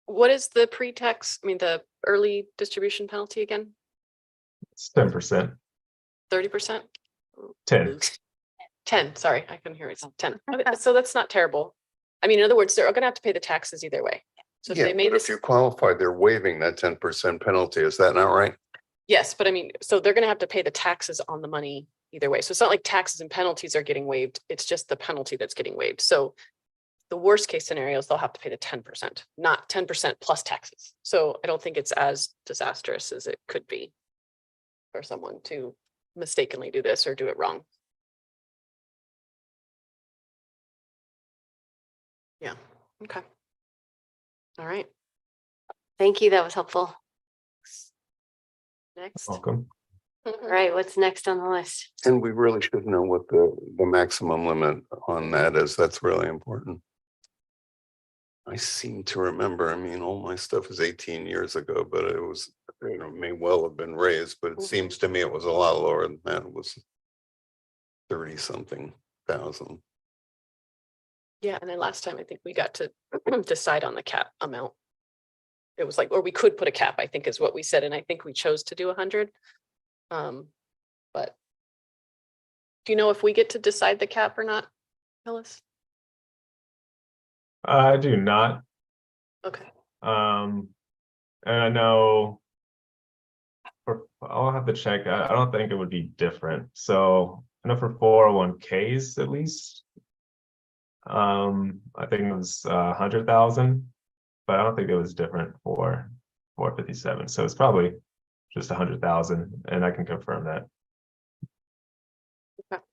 what is the pre-tax, I mean, the early distribution penalty again? It's 10%. 30%? 10. 10, sorry, I couldn't hear it. 10. Okay, so that's not terrible. I mean, in other words, they're gonna have to pay the taxes either way. So if Yeah, they made but if this, you qualify, they're waiving that 10% penalty. Is that not right? yes, but I mean, so they're gonna have to pay the taxes on the money either way. So it's not like taxes and penalties are getting waived. It's just the penalty that's getting waived. So the worst case scenario is they'll have to pay the 10%, not 10% plus taxes. So I don't think it's as disastrous as it could be for someone to mistakenly do this or do it wrong. Yeah, okay. All right, Thank you. That was helpful. next. Welcome. All right, what's next on the list? And we really should know what the maximum limit on that is. That's really important. I seem to remember, I mean, all my stuff is 18 years ago, but it was, may well have been raised, but it seems to me it was a lot lower than that. It was 30 something thousand. Yeah, and then last time I think we got to decide on the cap amount. It was like, or we could put a cap, I think is what we said, and I think we chose to do 100. But do you know if we get to decide the cap or not, Phyllis? I do not. Okay, And I know I'll have to check. I don't think it would be different. So I know for 401ks at least. I think it was 100,000, but I don't think it was different for 457. So it's probably just 100,000, and I can confirm that. okay,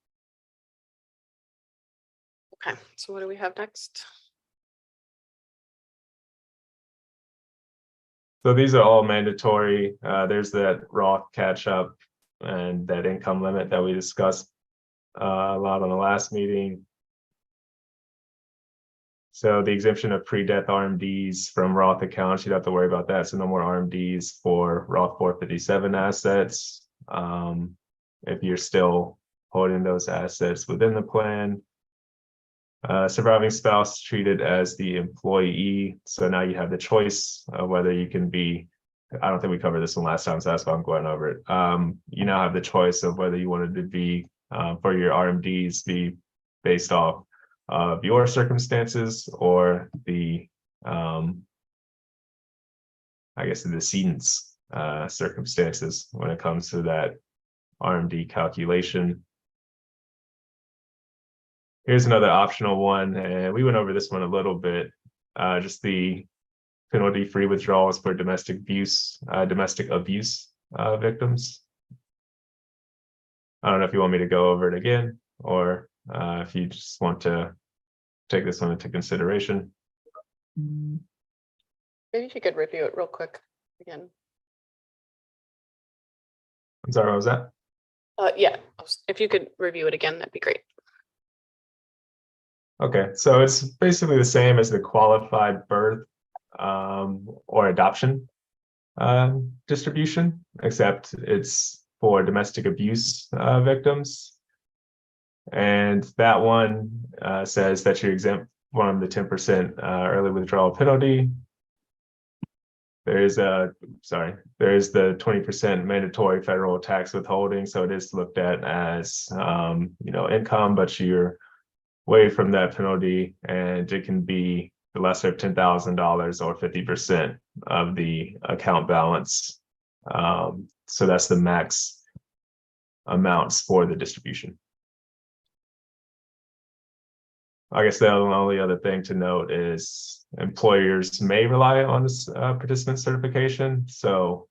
so what do we have next? So these are all mandatory. There's that Roth catch up and that income limit that we discussed a lot on the last meeting. So the exemption of pre-death RMDs from Roth accounts, you don't have to worry about that. So no more RMDs for Roth 457 assets. If you're still holding those assets within the plan. Surviving spouse treated as the employee. So now you have the choice of whether you can be, I don't think we covered this one last time, so that's why I'm going over it. You now have the choice of whether you wanted to be, for your RMDs, be based off of your circumstances or the, I guess, the decedent's circumstances when it comes to that RMD calculation. Here's another optional one, and we went over this one a little bit. Just the penalty-free withdrawals for domestic abuse victims. I don't know if you want me to go over it again, or if you just want to take this one into consideration. Maybe if you could review it real quick again. I'm sorry, what was that? Yeah, if you could review it again, that'd be great. Okay, so it's basically the same as the qualified birth or adoption distribution, except it's for domestic abuse victims. And that one says that you're exempt from the 10% early withdrawal penalty. There's the 20% mandatory federal tax withholding. So it is looked at as income, but you're away from that penalty, and it can be the lesser of $10,000 or 50% of the account balance. So that's the max amounts for the distribution. I guess the only other thing to note is employers may rely on this participant certification. So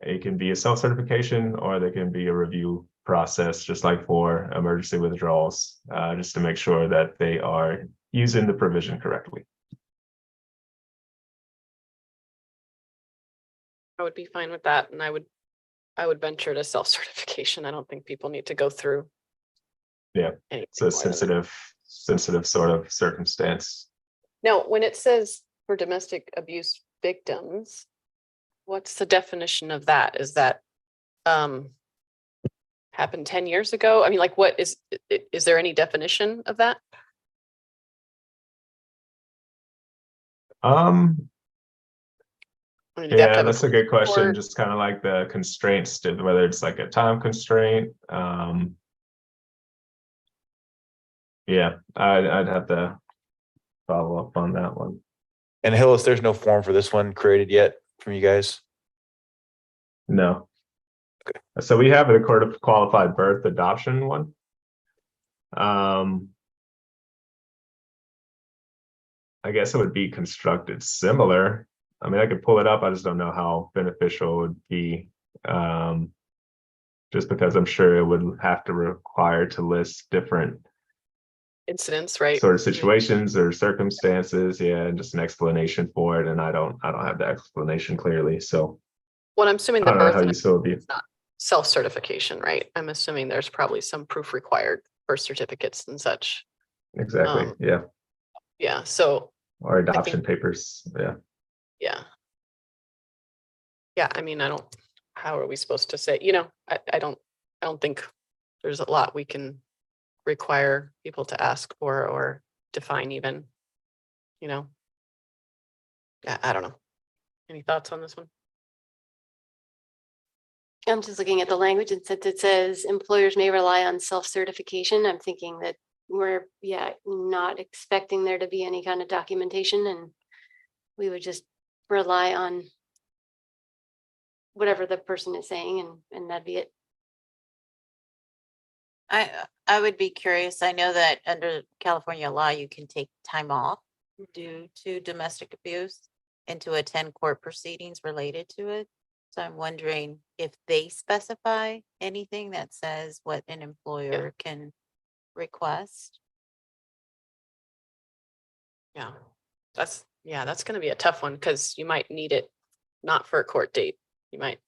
it can be a self-certification, or there can be a review process, just like for emergency withdrawals, just to make sure that they are using the provision correctly. I would be fine with that, and I would venture to self-certification. I don't think people need to go through. Yeah, anything it's a more than that. sensitive sort of circumstance. Now, when it says for domestic abuse victims, what's the definition of that? Is that happened 10 years ago? I mean, like, what is there any definition of that? I mean, do they have to Yeah, have that's a good question. report? Just kind of like the constraints to whether it's like a time constraint. Yeah, I'd have to follow up on that one. And Hillis, there's no form for this one created yet from you guys? No. So we have a court of qualified birth adoption one. I guess it would be constructed similar. I mean, I could pull it up. I just don't know how beneficial it would be. Just because I'm sure it would have to require to list different Incidents, right? sort of situations or circumstances. Yeah, and just an explanation for it. And I don't have the explanation clearly. So Well, I'm assuming I the don't know birth how and you still be. it's not self-certification, right? I'm assuming there's probably some proof required, birth certificates and such. Exactly. Yeah. Yeah, so Or adoption papers. Yeah. yeah. Yeah, I mean, how are we supposed to say, I don't think there's a lot we can require people to ask for or define even, Yeah, I don't know. Any thoughts on this one? I'm just looking at the language and since it says employers may rely on self-certification, I'm thinking that we're, not expecting there to be any kind of documentation and we would just rely on whatever the person is saying and that'd be it. I would be curious. I know that under California law, you can take time off due to domestic abuse and to attend court proceedings related to it. So I'm wondering if they specify anything that says what an employer can request. Yeah, that's going to be a tough one because you might need it not for a court date. You might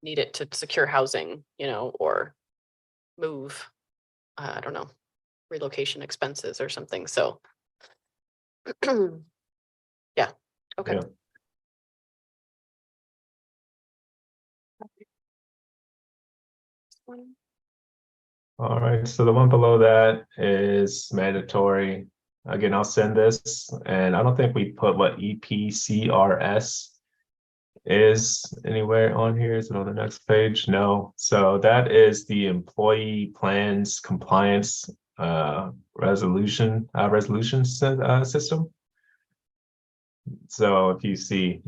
need it to secure housing, or move, I don't know, relocation expenses or something. So, yeah. Okay. Yeah. All right, so the one below that is mandatory. Again, I'll send this, and I don't think we put what EPCRS is anywhere on here. Is it on the next page? No. So that is the Employee Plans Compliance resolution system. So if you see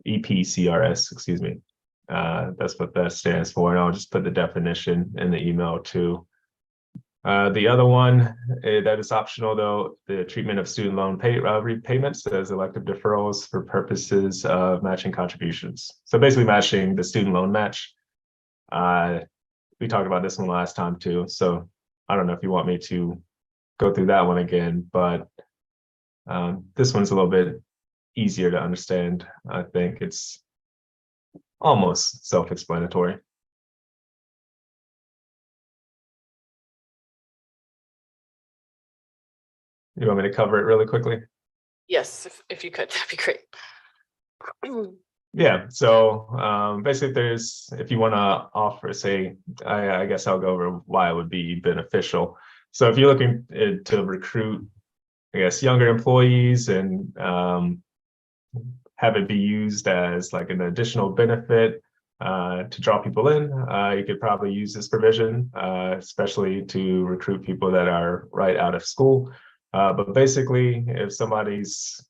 EPCRS, excuse me. That's what that stands for. And I'll just put the definition in the email too. The other one that is optional though, the treatment of student loan repayments as elective deferrals for purposes of matching contributions. So basically matching the student loan match. We talked about this one last time too. So I don't know if you want me to go through that one again, but this one's a little bit easier to understand. I think it's almost self-explanatory. You want me to cover it really quickly? Yes, if you could, that'd be great. Yeah, so basically if you want to offer, say, I guess I'll go over why it would be beneficial. So if you're looking to recruit, I guess, younger employees and have it be used as like an additional benefit to draw people in, you could probably use this provision, especially to recruit people that are right out of school. But basically, if somebody's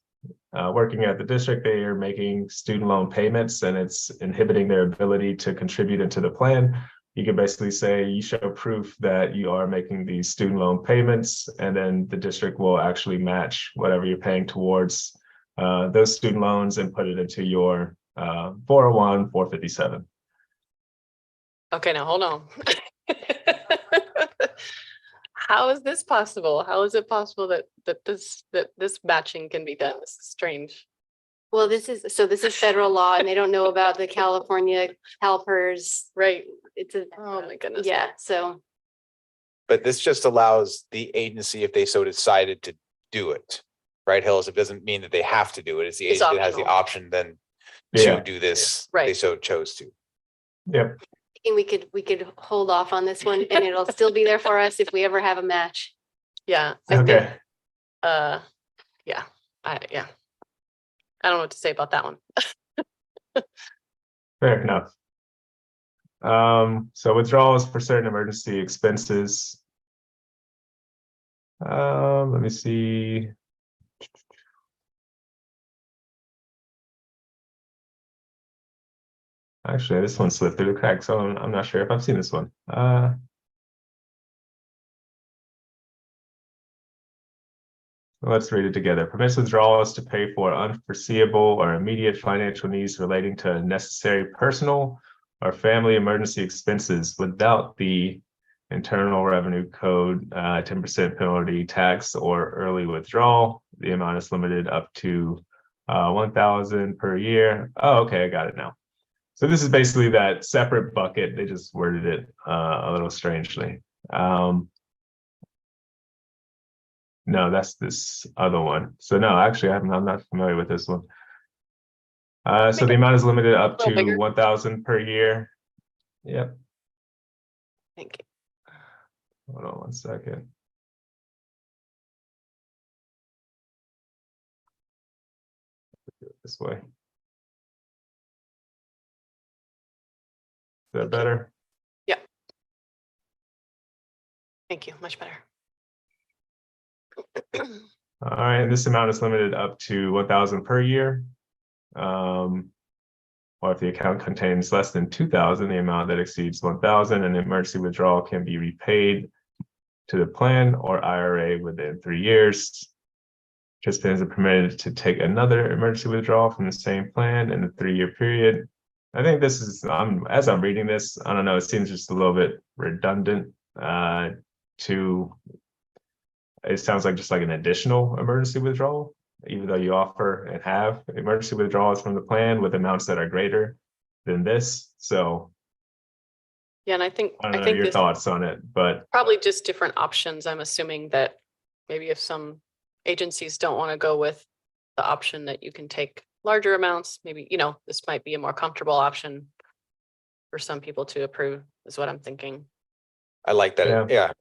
working at the district, they are making student loan payments and it's inhibiting their ability to contribute into the plan. You can basically say you show proof that you are making these student loan payments, and then the district will actually match whatever you're paying towards those student loans and put it into your 401, 457. Okay, now hold on. How is this possible? How is it possible that this matching can be done? This is strange. Well, this is federal law and they don't know about the California CalPERS. Right. It's a, Oh my goodness. yeah, so. But this just allows the agency, if they so decided to do it, right, Hills? It doesn't mean that they have to do it. It's the It's agency that has the optional. option then Yeah. to do this. Right. They so chose to. Yep. And we could hold off on this one and it'll still be there for us if we ever have a match. Yeah. I Okay. think, yeah, I don't know what to say about that one. Fair enough. So withdrawals for certain emergency expenses. Let me see. Actually, this one slipped through the cracks, so I'm not sure if I've seen this one. Let's read it together. Permits withdrawals to pay for unforeseeable or immediate financial needs relating to necessary personal or family emergency expenses without the Internal Revenue Code 10% penalty tax or early withdrawal. The amount is limited up to 1,000 per year. Oh, okay, I got it now. So this is basically that separate bucket. They just worded it a little strangely. No, that's this other one. So no, actually, I'm not familiar with this one. So the amount is limited up Little to bigger. 1,000 per year. Yep. Thank you. Hold on one second. Do it this way. Is that better? Thank you. Much better. All right, and this amount is limited up to 1,000 per year. Or if the account contains less than 2,000, the amount that exceeds 1,000, an emergency withdrawal can be repaid to the plan or IRA within 3 years. Participants are permitted to take another emergency withdrawal from the same plan in a 3-year period. I think this is, as I'm reading this, I don't know, it seems just a little bit redundant it sounds like just like an additional emergency withdrawal, even though you offer and have emergency withdrawals from the plan with amounts that are greater than this. So Yeah, and I think I don't know your this thoughts on it, but probably just different options. I'm assuming that maybe if some agencies don't want to go with the option that you can take larger amounts, maybe, this might be a more comfortable option for some people to approve, is what I'm thinking. I like that. Yeah.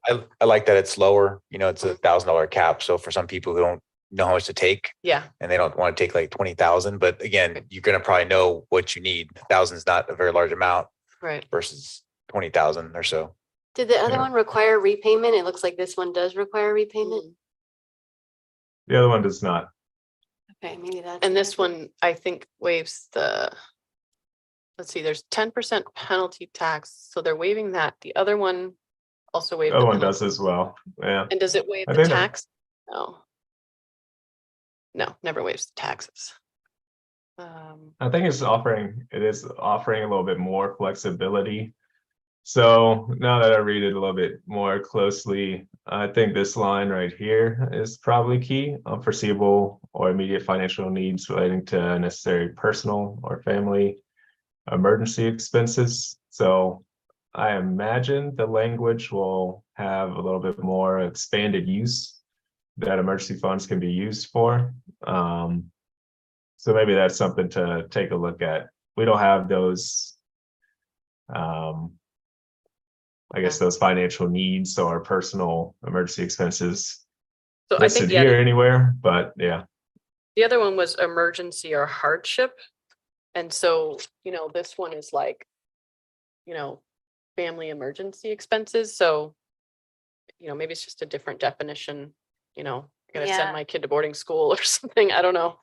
I like that it's lower, it's $1,000 cap. So for some people who don't know how much to take Yeah, and they don't want to take like 20,000, but again, you're going to probably know what you need. 1,000 is not a very large amount right. versus 20,000 or so. Did the other Yeah. one require repayment? It looks like this one does require repayment. the other one does not. Okay, maybe that's. And this one, I think waives let's see, there's 10% penalty tax. So they're waiving that. The other one also The waived. other the one penalty. does as well. Yeah. And does it waive I the think that- tax? No. No, never waives the taxes. I think it is offering a little bit more flexibility. So now that I read it a little bit more closely, I think this line right here is probably key. Unforeseeable or immediate financial needs relating to necessary personal or family emergency expenses. So I imagine the language will have a little bit more expanded use that emergency funds can be used for. So maybe that's something to take a look at. We don't have those, I guess those financial needs or personal emergency expenses So I listed think, yeah, here anywhere, but yeah. the other one was emergency or hardship. And so, this one is like, family emergency expenses. So, maybe it's just a different definition, I gotta Yeah. send my kid to boarding school or something. I don't know.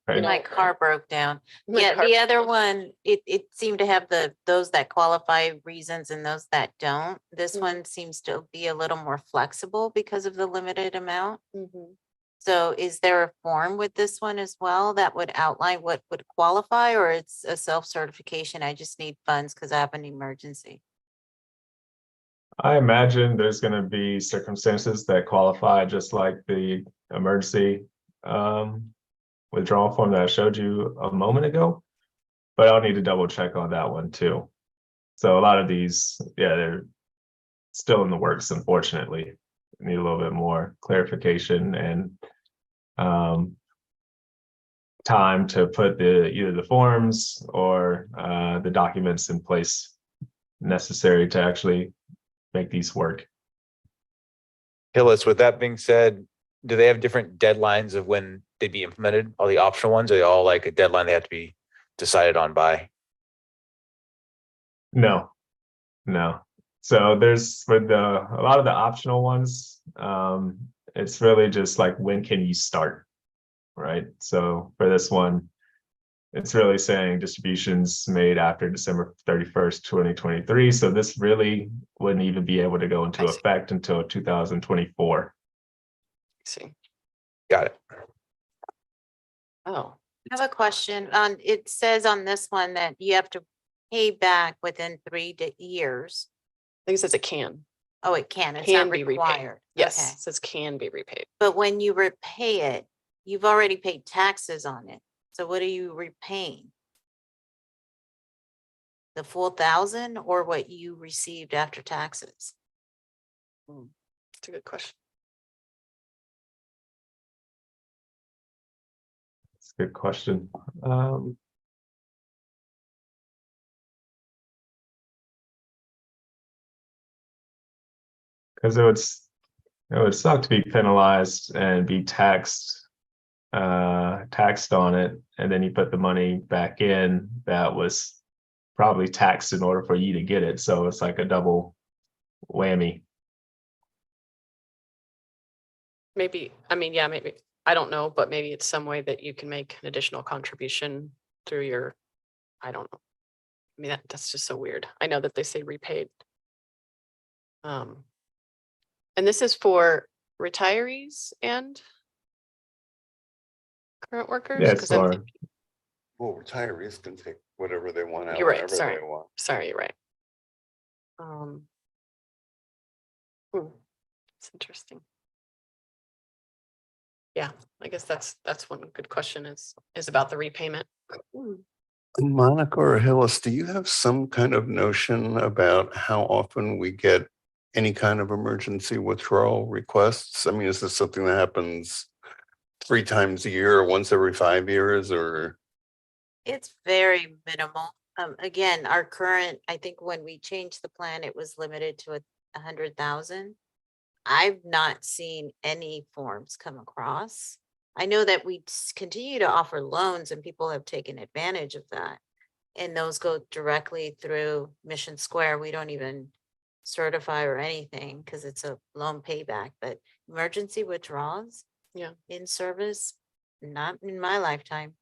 Right. My car broke down. My Yeah, car- the other one, it seemed to have those that qualify reasons and those that don't. This Mhm. one seems to be a little more flexible because of the limited amount. Mhm. So is there a form with this one as well that would outline what would qualify, or it's a self-certification? I just need funds because I have an emergency. I imagine there's gonna be circumstances that qualify just like the emergency withdrawal form that I showed you a moment ago. But I'll need to double check on that one too. So a lot of these, yeah, they're still in the works, unfortunately. Need a little bit more clarification and time to put either the forms or the documents in place necessary to actually make these work. Hillis, with that being said, do they have different deadlines of when they'd be implemented? All the optional ones, are they all like a deadline they have to be decided on by? No. So there's for a lot of the optional ones, it's really just like when can you start, right? So for this one, it's really saying distributions made after December 31st, 2023. So this really wouldn't even be able to go into I see. effect until 2024. See. Got it. Oh, I have a question on, it says on this one that you have to pay back within 3 years. I think it says it can. Oh, it can, it's not Can be repaid. required. Yes, Okay. it says can be repaid. But when you repay it, you've already paid taxes on it. So what are you repaying? The full 1,000 or what you received after taxes? It's a good question. It's a good question. Because it would suck to be penalized and be taxed on it, and then you put the money back in that was probably taxed in order for you to get it. So it's like a double whammy. Maybe, I mean, yeah, maybe, I don't know, but maybe it's some way that you can make an additional contribution through your, I don't know. I mean, that's just so weird. I know that they say repaid. And this is for retirees and current workers? Yeah, 'Cause I'm sure. thinking- Well, retirees can take whatever they want out You're right, whenever sorry. they want. Sorry, you're right. It's interesting. Yeah, I guess that's one good question is about the repayment. Monica or Hillis, do you have some kind of notion about how often we get any kind of emergency withdrawal requests? I mean, is this something that happens 3 times a year or once every 5 years or? It's very minimal. Again, our current, I think when we changed the plan, it was limited to 100,000. I've not seen any forms come across. I know that we continue to offer loans and people have taken advantage of that. And those go directly through Mission Square. We don't even certify or anything because it's a loan payback, but emergency withdrawals. Yeah. In service, not in my lifetime.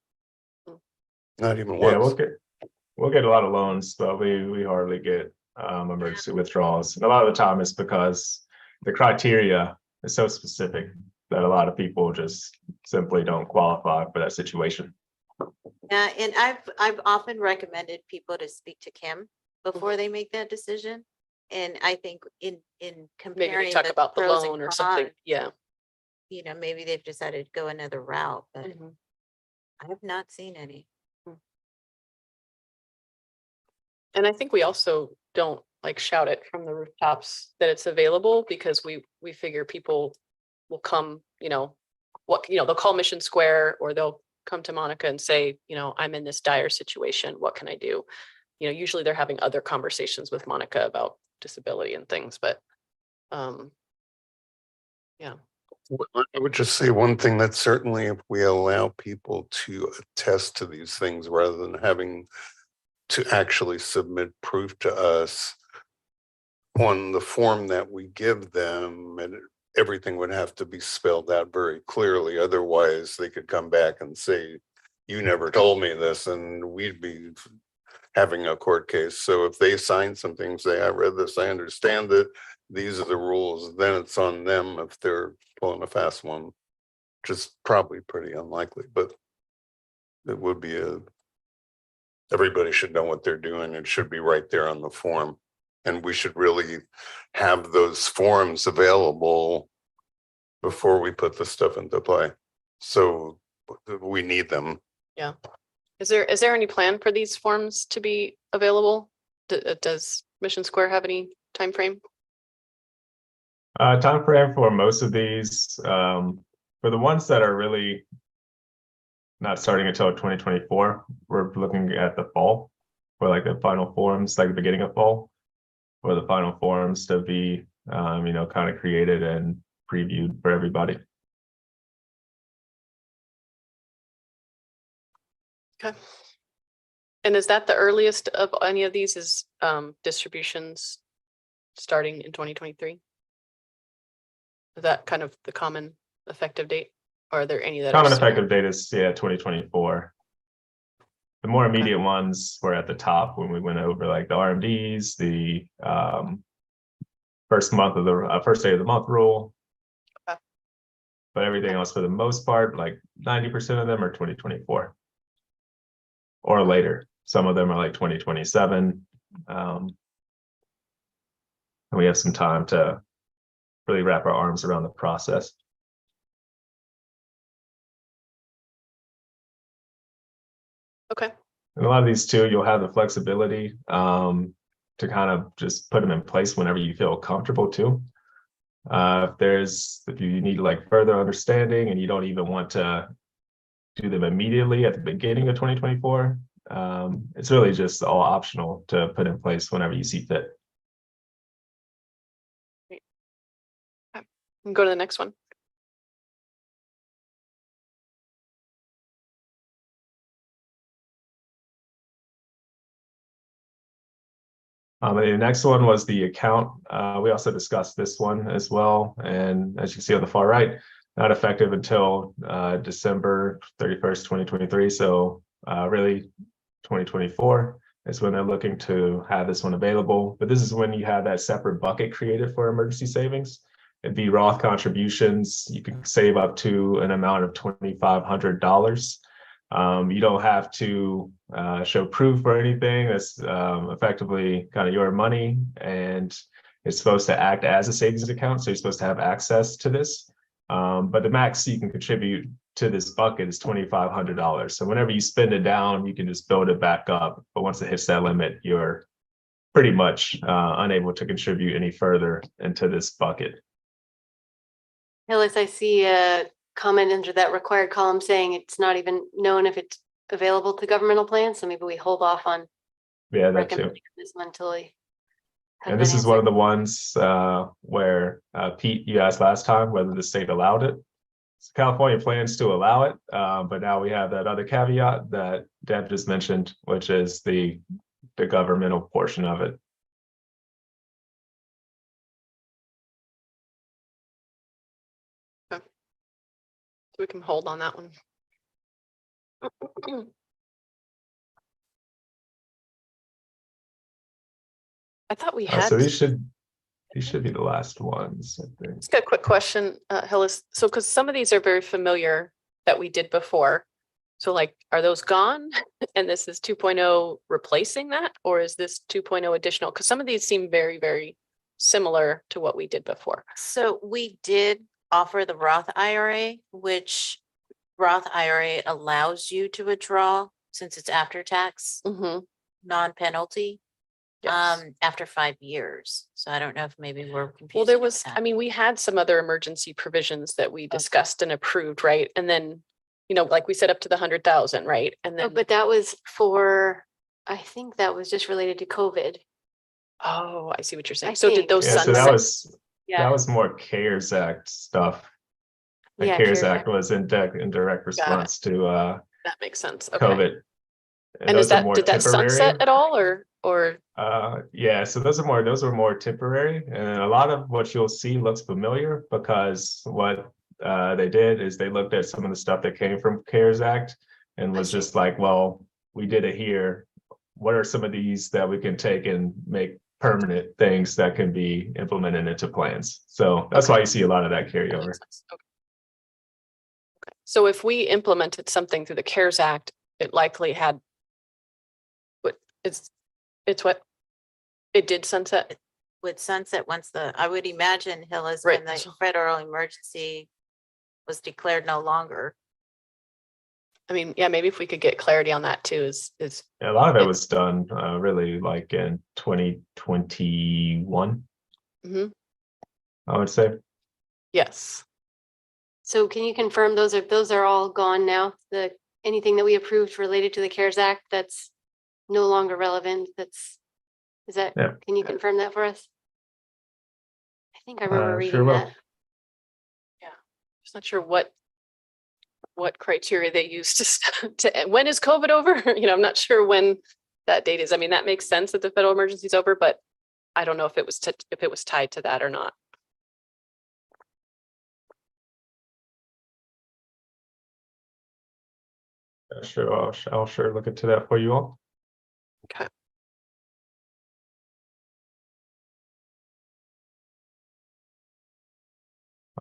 Not even Yeah, once? we'll get a lot of loans, but we hardly get emergency withdrawals. And a lot of the time it's because the criteria is so specific that a lot of people just simply don't qualify for that situation. Yeah, and I've often recommended people to speak to Kim before they make that decision. And I think in Maybe comparing they talk the about the pros and loan or something. cons, Yeah. you know, maybe they've decided to go another route, but Mhm. I have not seen any. And I think we also don't like shout it from the rooftops that it's available because we figure people will come, they'll call Mission Square or they'll come to Monica and say, I'm in this dire situation. What can I do? Usually they're having other conversations with Monica about disability and things, but yeah. I would just say one thing, that certainly if we allow people to attest to these things rather than having to actually submit proof to us on the form that we give them, and everything would have to be spelled out very clearly. Otherwise, they could come back and say, you never told me this, and we'd be having a court case. So if they sign something, say, I read this, I understand it, these are the rules, then it's on them if they're pulling a fast one, which is probably pretty unlikely, but it would be everybody should know what they're doing. It should be right there on the form. And we should really have those forms available before we put the stuff into play. So we need them. Yeah. Is there any plan for these forms to be available? Does Mission Square have any time frame? Time frame for most of these, For the ones that are really not starting until 2024, we're looking at the fall for like the final forms, like the beginning of fall, for the final forms to be, kind of created and previewed for everybody. Okay. And is that the earliest of any of these is distributions starting in 2023? Is that kind of the common effective date? Or are there any that Common are sooner? effective date is 2024. The more immediate ones were at the top when we went over like the RMDs, the first day of the month rule. Okay. But everything else for the most part, like 90% of them are 2024 or later. Some of them are like 2027. And we have some time to really wrap our arms around the process. Okay. And a lot of these too, you'll have the flexibility to kind of just put them in place whenever you feel comfortable too. If you need like further understanding and you don't even want to do them immediately at the beginning of 2024, it's really just all optional to put in place whenever you see fit. Go to the next one. The next one was the account. We also discussed this one as well. And as you can see on the far right, not effective until December 31st, 2023. So really 2024 is when they're looking to have this one available. But this is when you have that separate bucket created for emergency savings. It'd be Roth contributions. You can save up to an amount of $2,500. You don't have to show proof or anything. That's effectively kind of your money, and it's supposed to act as a savings account. So you're supposed to have access to this. But the max you can contribute to this bucket is $2,500. So whenever you spend it down, you can just build it back up. But once it hits that limit, you're pretty much unable to contribute any further into this bucket. Hillis, I see a comment under that required column saying it's not even known if it's available to governmental plans, so maybe we hold off on Yeah, that too. recommending this one until we have And this that is one of answer. the ones where Pete, you asked last time whether the state allowed it. So California plans to allow it, but now we have that other caveat that Deb just mentioned, which is the governmental portion of it. We can hold on that one. I thought we had. So these should be the last ones, I think. Just got a quick question, Hillis. So, because some of these are very familiar that we did before. So like, are those gone? And this is 2.0 replacing that? Or is this 2.0 additional? Because some of these seem very, very similar to what we did before. So we did offer the Roth IRA, which Roth IRA allows you to withdraw since it's after tax, Mm-hmm. non-penalty, Yes. after 5 years. So I don't know if maybe we're confused. Well, there was, I mean, we had some other emergency provisions that we discussed and approved, right? And then, like we said, up to the 100,000, right? And No, then, but that was for, I think that was just related to COVID. oh, I see what you're saying. I So did think. those Yeah, so sunset? that was more CARES Act stuff. The Yeah, CARES CARES Act was in direct response to That makes sense. Okay. COVID. And is those are that, more did that temporary. sunset at all or? Yeah, so those were more temporary, and a lot of what you'll see looks familiar because what they did is they looked at some of the stuff that came from CARES Act and was just like, well, we did it here. What are some of these that we can take and make permanent things that can be implemented into plans? So that's why you see a lot of that That carryover. makes sense. Okay. Okay. So if we implemented something through the CARES Act, it likely had, what it's what? It did sunset? Would sunset once I would imagine, Hillis, Right. when the federal emergency was declared no longer. I mean, yeah, maybe if we could get clarity on that too, is Yeah, a lot of it was done really like in 2021, Mhm. I would say. Yes. So can you confirm those are all gone now? Anything that we approved related to the CARES Act that's no longer relevant, Yeah. can you confirm that for us? I think I remember Sure reading will. that. Just not sure what criteria they used to when is COVID over? I'm not sure when that date is. I mean, that makes sense that the federal emergency is over, but I don't know if it was tied to that or not. Sure, I'll sure look into that for you all. Okay.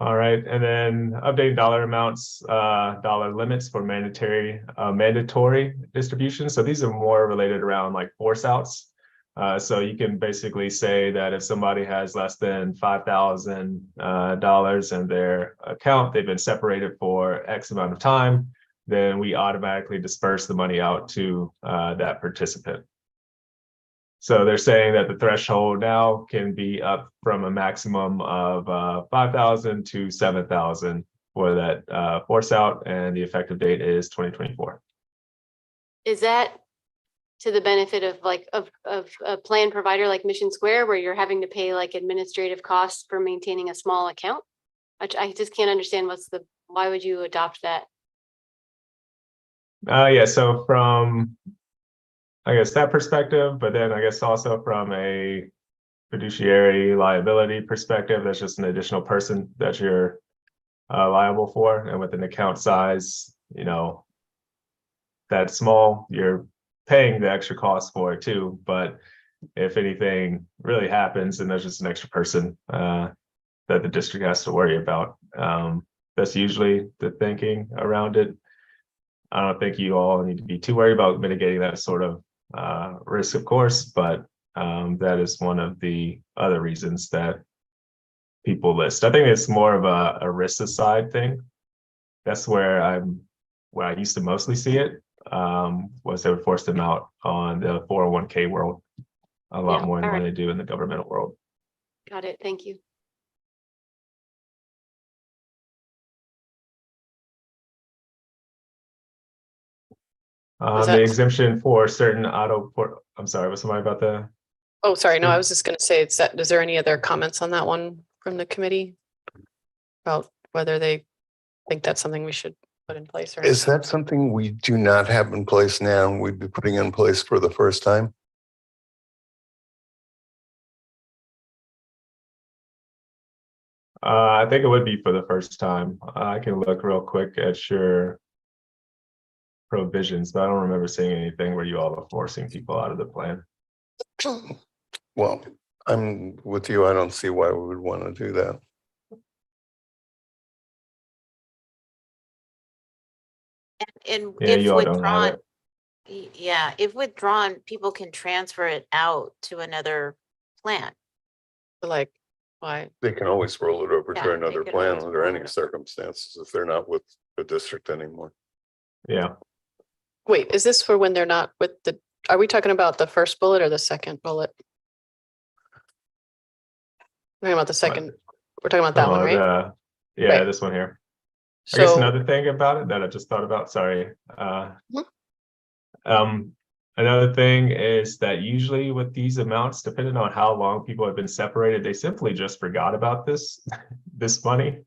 All right, and then updating dollar amounts, dollar limits for mandatory distributions. So these are more related around like force outs. So you can basically say that if somebody has less than $5,000 in their account, they've been separated for X amount of time, then we automatically disperse the money out to that participant. So they're saying that the threshold now can be up from a maximum of 5,000 to 7,000 for that force out, and the effective date is 2024. Is that to the benefit of a plan provider like Mission Square, where you're having to pay like administrative costs for maintaining a small account? I just can't understand why would you adopt that? Yeah, so from, I guess, that perspective, but then I guess also from a fiduciary liability perspective, that's just an additional person that you're liable for. And with an account size, that small, you're paying the extra cost for it too. But if anything really happens, then there's just an extra person that the district has to worry about. That's usually the thinking around it. I don't think you all need to be too worried about mitigating that sort of risk, of course, but that is one of the other reasons that people list. I think it's more of a risk aside thing. That's where I used to mostly see it, was they would force them out on the 401k world a lot more than what they do in the governmental world. Got it. Thank you. The exemption for certain I'm sorry, was somebody about the? Oh, sorry. No, I was just going to say, is there any other comments on that one from the committee about whether they think that's something we should put in place? Or Is that something we do not have in place now and we'd be putting in place for the first time? I think it would be for the first time. I can look real quick at your provisions, but I don't remember seeing anything where you all are forcing people out of the plan. Well, I'm with you. I don't see why we would want to do that. And Yeah, if you all don't have withdrawn, it. yeah, if withdrawn, people can transfer it out to another plan. like, why? They can always roll it over Yeah, to they another could plan always under roll any it. circumstances if they're not with the district anymore. Yeah. Wait, is this for when they're not with are we talking about the first bullet or the second bullet? We're talking about the second. We're talking about that one, right? Yeah, Right. this one here. So, I guess another thing about it that I just thought about, sorry. Another thing is that usually with these amounts, depending on how long people have been separated, they simply just forgot about this money.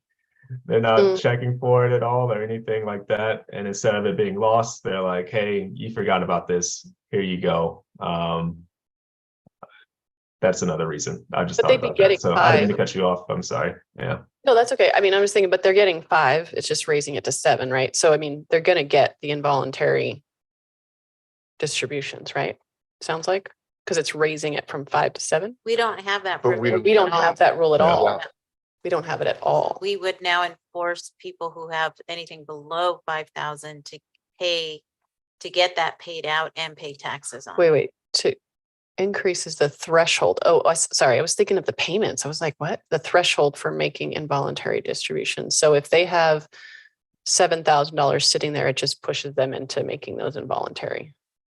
They're not checking for it at all or anything like that. And instead of it being lost, they're like, hey, you forgot about this. Here you go. That's another reason. I just but thought they'd be about getting that. So I didn't mean to 5. cut you off. I'm sorry. Yeah. No, that's okay. I mean, I was thinking, but they're getting 5. It's just raising it to 7, right? So, I mean, they're going to get the involuntary distributions, right? Sounds like, because it's raising it from 5 to 7. We don't have that. But we provision We don't at all. have that rule at Yeah. all. We don't have it at all. We would now enforce people who have anything below 5,000 to get that paid out and pay taxes on. Wait, to increases the threshold. Oh, sorry. I was thinking of the payments. I was like, what? The threshold for making involuntary distributions. So if they have $7,000 sitting there, it just pushes them into making those involuntary.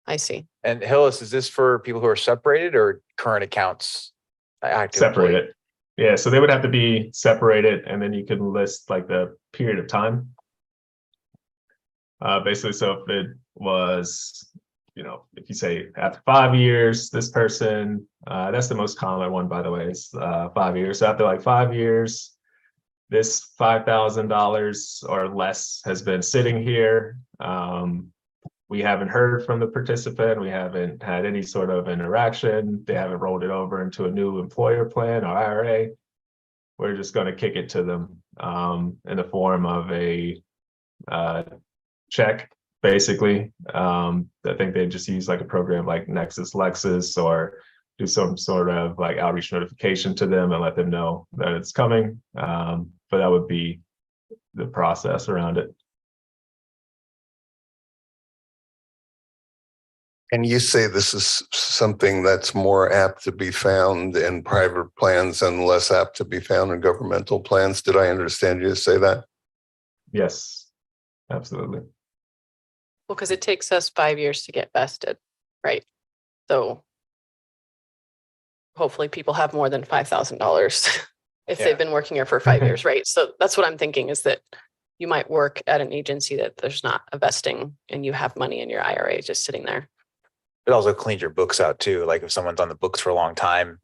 I see. And Hillis, is this for people who are separated or current accounts? Active employee? Separated. Yeah, so they would have to be separated, and then you can list like the period of time. Basically, so if it was, if you say after 5 years, this person, that's the most common one, by the way, is 5 years. So after like 5 years, this $5,000 or less has been sitting here. We haven't heard from the participant. We haven't had any sort of interaction. They haven't rolled it over into a new employer plan or IRA. We're just going to kick it to them in the form of a check, basically. I think they just use like a program like Nexus Lexus, or do some sort of like outreach notification to them and let them know that it's coming. But that would be the process around it. And you say this is something that's more apt to be found in private plans and less apt to be found in governmental plans. Did I understand you to say that? Yes, absolutely. Well, because it takes us 5 years to get vested, right? So hopefully people have more than $5,000 if Yeah. they've been working here for 5 years, right? So that's what I'm thinking, is that you might work at an agency that there's not a vesting and you have money in your IRA just sitting there. It also cleans your books out too. Like if someone's on the books for a long time,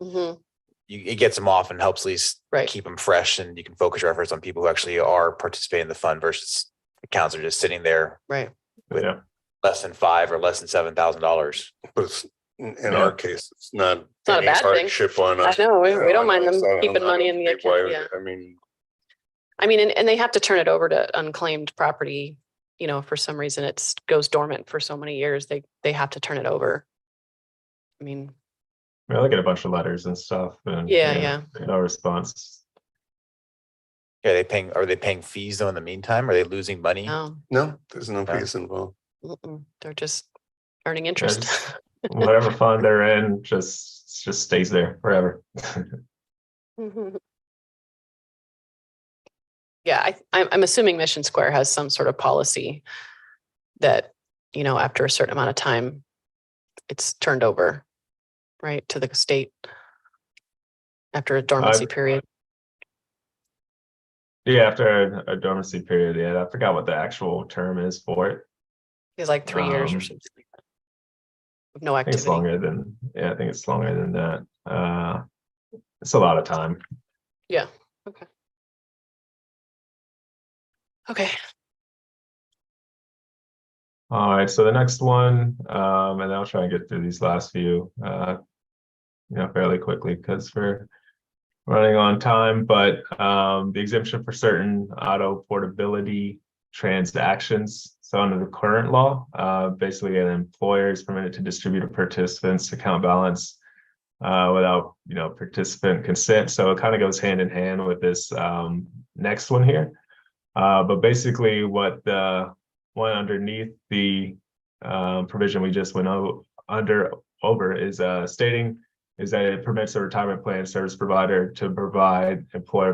it gets them off and helps at least Right. keep them fresh, and you can focus your efforts on people who actually are participating in the fund versus accounts are just sitting there Right. with Yeah. less than $5,000 or less than $7,000. But in our case, it's not not a any bad thing. hardship on I us. know, we You don't mind them so I keeping money in don't the see why- account. Yeah. I mean, And they have to turn it over to unclaimed property. For some reason it goes dormant for so many years. They have to turn it over. I mean, I get a bunch of letters and stuff, and Yeah. no response. Yeah, are they paying fees though in the meantime? Are they losing money? no, there's no Yeah. fees involved. they're just earning interest. just- Whatever fund they're in just stays there forever. Yeah, I'm assuming Mission Square has some sort of policy that, after a certain amount of time, it's turned over, right, to the state after a dormancy period. Yeah, after a dormancy period. Yeah, I forgot what the actual term is for it. It's like 3 years or Um, something like that. With no I think it's activity. longer than, I think it's longer than that. It's a lot of time. Yeah. Okay. Okay. All right, so the next one, and I'll try and get through these last few, fairly quickly because we're running on time. But the exemption for certain auto portability transactions. So under the current law, basically an employer is permitted to distribute a participant's account balance without, participant consent. So it kind of goes hand in hand with this next one here. But basically what the one underneath the provision we just went over is stating is that it permits a retirement plan service provider to provide employer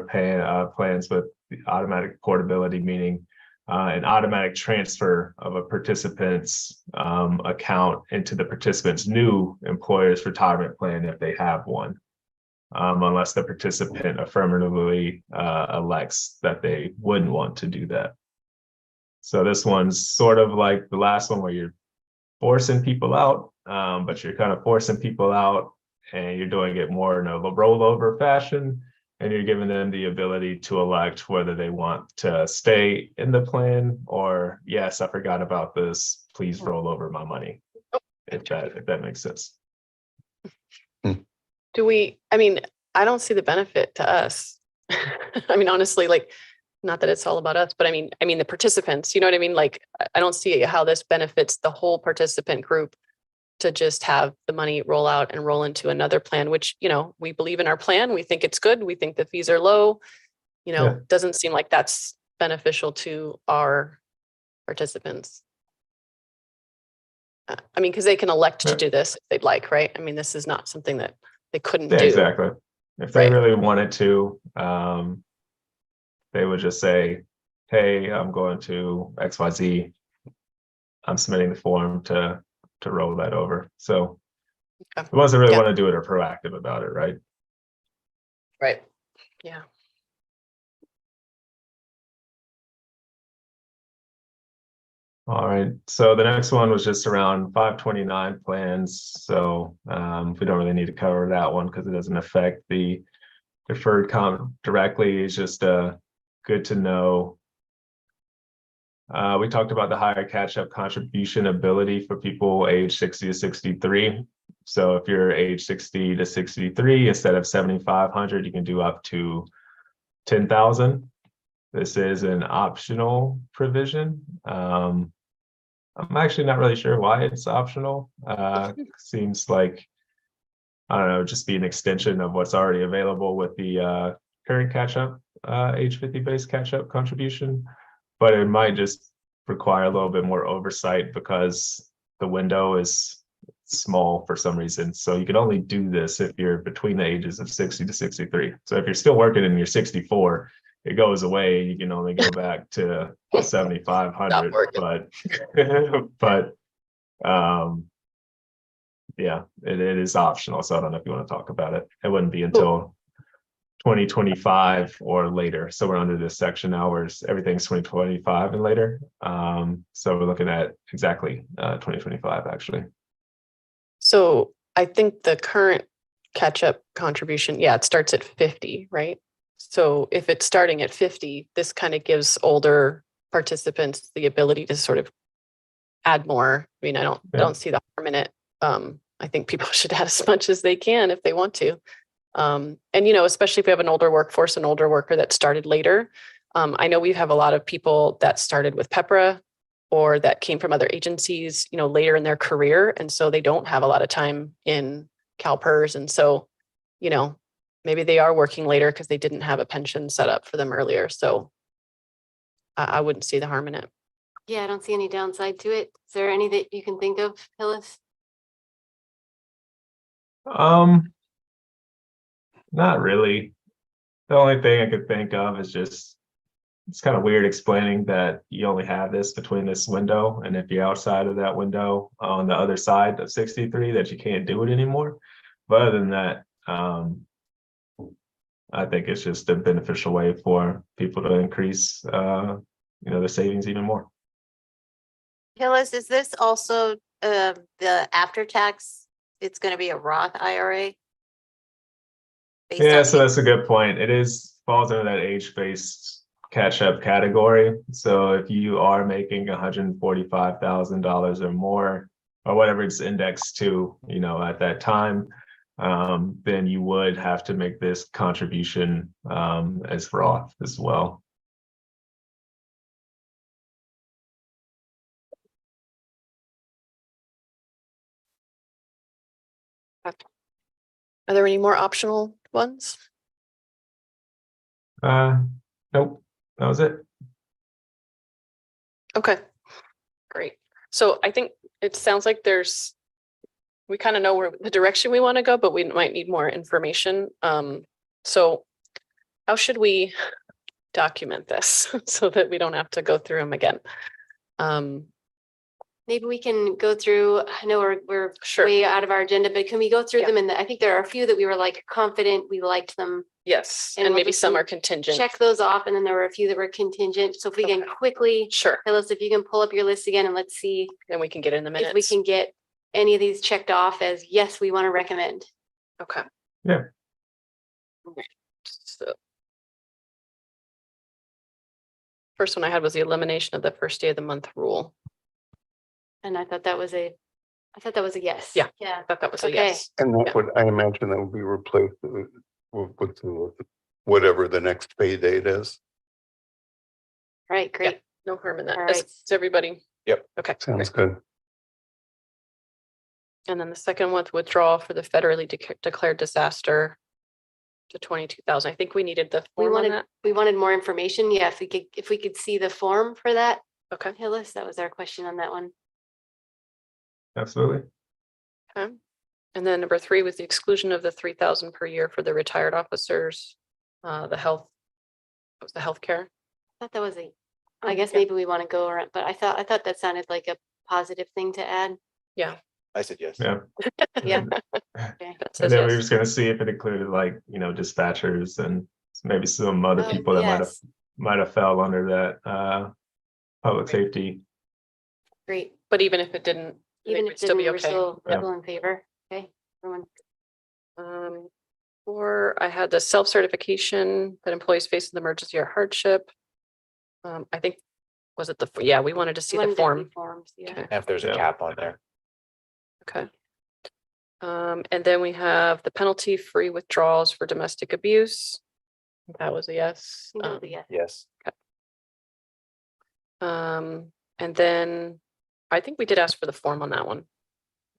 plans with the automatic portability, meaning an automatic transfer of a participant's account into the participant's new employer's retirement plan if they have one. Unless the participant affirmatively elects that they wouldn't want to do that. So this one's sort of like the last one where you're forcing people out, but you're kind of forcing people out and you're doing it more in a rollover fashion, and you're giving them the ability to elect whether they want to stay in the plan or, yes, I forgot about this, please roll over my money, if that makes sense. I don't see the benefit to us. Honestly, not that it's all about us, but I mean the participants, you know what I mean? I don't see how this benefits the whole participant group to just have the money roll out and roll into another plan, which, we believe in our plan. We think it's good. We think the fees are low. Doesn't seem like that's beneficial to our participants. Because they can elect to do this if they'd like, right? This is not something that they couldn't do. Exactly. If they Right. really wanted to, they would just say, hey, I'm going to XYZ. I'm submitting the form to roll that over. So Okay. the ones that really Yeah. want to do it are proactive about it, right? Right. Yeah. All right, so the next one was just around 529 plans. So we don't really need to cover that one because it doesn't affect the deferred comp directly. It's just good to know. We talked about the higher catch-up contribution ability for people age 60 to 63. So if you're age 60 to 63, instead of 7,500, you can do up to 10,000. This is an optional provision. I'm actually not really sure why it's optional. Seems like, I don't know, just be an extension of what's already available with the current catch-up, age 50 base catch-up contribution. But it might just require a little bit more oversight because the window is small for some reason. So you can only do this if you're between the ages of 60 to 63. So if you're still working and you're 64, it goes away. You can only go back to 7,500. But yeah, it is optional. So I don't know if you want to talk about it. It wouldn't be until 2025 or later. So we're under this section now where everything's 2025 and later. So we're looking at exactly 2025 actually. So I think the current catch-up contribution, yeah, it starts at 50, right? So if it's starting at 50, this kind of gives older participants the ability to sort of add more. I mean, I don't see the harm in it. I think people should add as much as they can if they want to. And, you know, especially if we have an older workforce, an older worker that started later. I know we have a lot of people that started with PEPRA or that came from other agencies, you know, later in their career. And so they don't have a lot of time in CalPERS. And so, you know, maybe they are working later because they didn't have a pension set up for them earlier. So I wouldn't see the harm in it. Yeah, I don't see any downside to it. Is there any that you can think of, Hillis? Not really. The only thing I could think of is just, it's kind of weird explaining that you only have this between this window, and if you're outside of that window on the other side of 63, that you can't do it anymore. But other than that, I think it's just a beneficial way for people to increase, you know, the savings even more. Hillis, is this also the after tax? It's going to be a Roth IRA? Based Yeah, on so that's a good point. It is falls under that age-based catch-up category. So if you are making $145,000 or more, or whatever it's indexed to, you know, at that time, then you would have to make this contribution as Roth as well. Are there any more optional ones? Nope, that was it. Okay, great. So I think it sounds like we kind of know where the direction we want to go, but we might need more information. So how should we document this so that we don't have to go through them again? Maybe we can go through, I know we're Sure. way out of our agenda, but can we go through Yeah. them? And I think there are a few that we were like confident, we liked them. Yes, And and we'll maybe just some are contingent. Check those off. And then there were a few that were contingent. So if we can Okay. quickly, Sure, Phyllis, if you can pull up your list again and let's see and we can get in the minutes. if we can get any of these checked off as, yes, we want to recommend. Okay. Yeah. Alright, so. First one I had was the elimination of the first day of the month rule. And I thought that was a yes. Yeah. Yeah. I thought that was a Okay. yes. And Yeah. that would, I imagine that would be replaced with whatever the next pay date is. Right, great. No harm in that. All Is right. is everybody? Yep. Okay. Sounds great. good. And then the second one, withdrawal for the federally declared disaster to 22,000. I think we needed the We form on wanted, that. we wanted more information. Yeah, if we could see the form for that. Okay. Hillis, that was our question on that one. Absolutely. Okay. And then number 3 was the exclusion of the 3,000 per year for the retired officers, the healthcare. I thought that was Oh, I guess yeah. maybe we want to go around, but I thought that sounded like a positive thing to add. Yeah. I said yes. Yeah. Yeah. That And says then we were yes. just gonna see if it included, like, you know, dispatchers and maybe some other Oh, people that yes. might have fell under that public safety. Great. But even if it didn't, they Even would if still be didn't, we're okay. still Yeah. in favor. Okay, everyone. Or I had the self-certification that employees face an emergency or hardship. I think, was it yeah, we wanted to see the Wanted to form. Forms, yeah. Okay. If there's a Yeah. cap on there. Okay. And then we have the penalty-free withdrawals for domestic abuse. That was a yes. I think that was a yes. Yes. And then I think we did ask for the form on that one.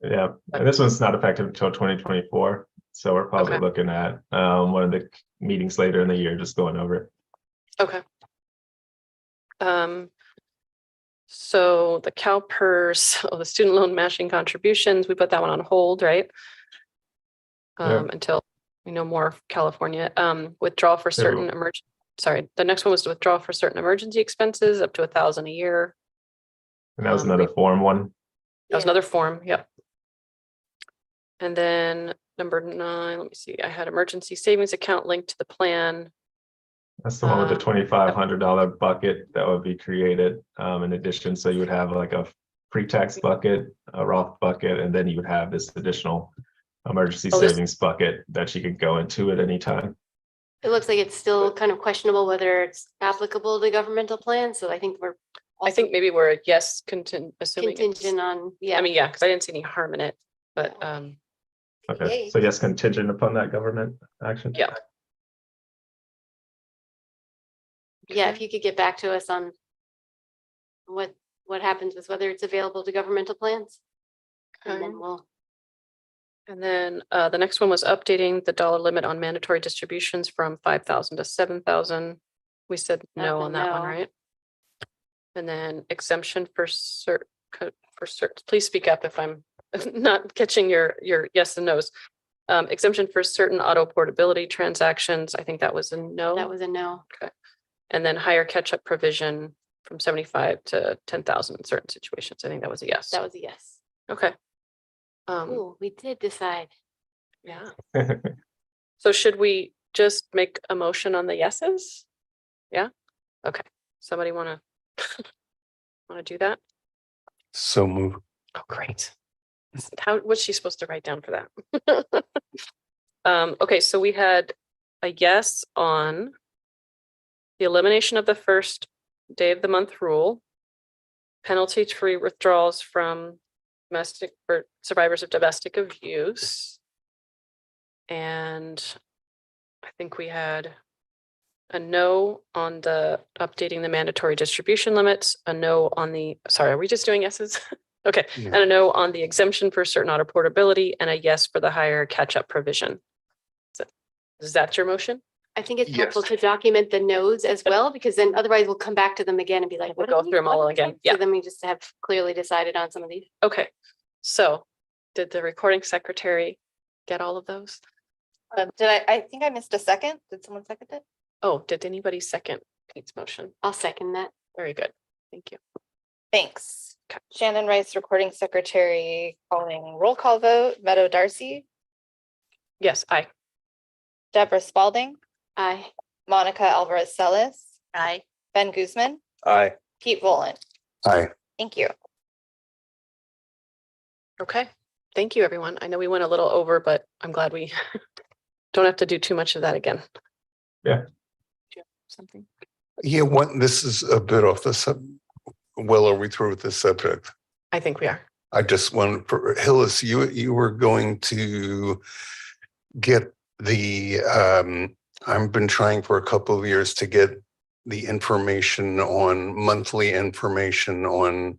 Yeah, and this one's not effective until 2024. So we're probably Okay. looking at one of the meetings later in the year, just going over it. Okay. So the CalPERS, the student loan matching contributions, we put that one on hold, right? Yeah. Until we know more of California. Withdrawal for Yeah. certain sorry, the next one was to withdraw for certain emergency expenses up to 1,000 a year. And that was Um, another form one. That was Yeah. another form, yep. And then number 9, let me see, I had emergency savings account linked to the plan. That's the one with the Um, $2,500 bucket that would be created in addition. So you would have like a pre-tax bucket, a Roth bucket, and then you would have this additional emergency Oh, this- savings bucket that you could go into at any time. It looks like it's still kind of questionable whether it's applicable to governmental plans, so I think we're I think maybe we're a yes assuming it's- contingent on, yeah. I mean, yeah, because I didn't see any harm in it, but Okay, Yay. so yes, contingent upon that government action. yeah. Yeah, if you could get back to us on what happens with whether it's available to governmental plans. And Okay. then we'll, And then the next one was updating the dollar limit on mandatory distributions from 5,000 to 7,000. We said no That's a on that one, no. right? And then exemption for please speak up if I'm not catching your yes and no's. Exemption for certain auto portability transactions. I think that was a no. that was a no. And then higher catch-up provision from 75 to 10,000 in certain situations. I think that was a yes. That was a yes. Okay. Ooh, we did decide. Yeah. So should we just make a motion on the yeses? Yeah? Okay. Somebody wanna do that? So move. Oh, great. What's she supposed to write down for that? Okay, so we had a yes on the elimination of the first day of the month rule, penalty-free withdrawals from domestic for survivors of domestic abuse. And I think we had a no on the updating the mandatory distribution limits, a no on the, sorry, are we just doing yeses? Okay, Yeah. and a no on the exemption for certain auto portability and a yes for the higher catch-up provision. Is that your motion? I think it's Yes. helpful to document the no's as well, because then otherwise we'll come back to them again and be like, We'll what go did we- through 'em all what did we again. say? Yeah. So then we just have clearly decided on some of these. Okay, so did the recording secretary get all of those? I think I missed a second. Did someone second it? Oh, did anybody second Pete's motion? I'll second that. Very good. Thank you. Thanks. Shannon Rice, recording secretary, calling roll call vote. Meadow Darcy, Yes, aye. Deborah Spalding, Aye. Monica Alvarez Celis, Aye. Ben Guzman, Aye. Pete Volan. Aye. Thank you. Okay, thank you, everyone. I know we went a little over, but I'm glad we don't have to do too much of that again. Yeah. Do you have something? Yeah, this is a bit off the well, are we through with this subject? I think we are. I just want for Hillis, you were going to get the I've been trying for a couple of years to get the monthly information on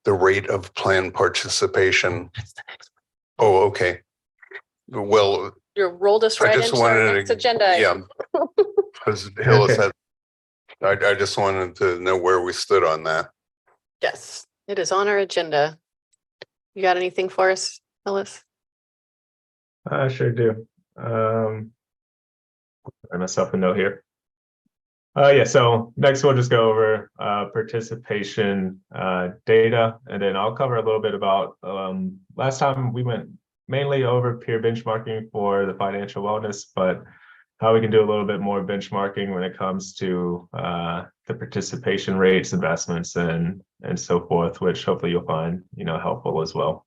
the rate of plan participation. That's the next Oh, okay. Well, one. You rolled us I right just into our wanted next to, agenda. item. yeah, because Hillis had, I just wanted to know where we stood on that. Yes, it is on our agenda. You got anything for us, Phyllis? I sure do. I myself a note here. Yeah, so next we'll just go over participation data, and then I'll cover a little bit about last time we went mainly over peer benchmarking for the financial wellness, but how we can do a little bit more benchmarking when it comes to the participation rates, investments, and so forth, which hopefully you'll find helpful as well.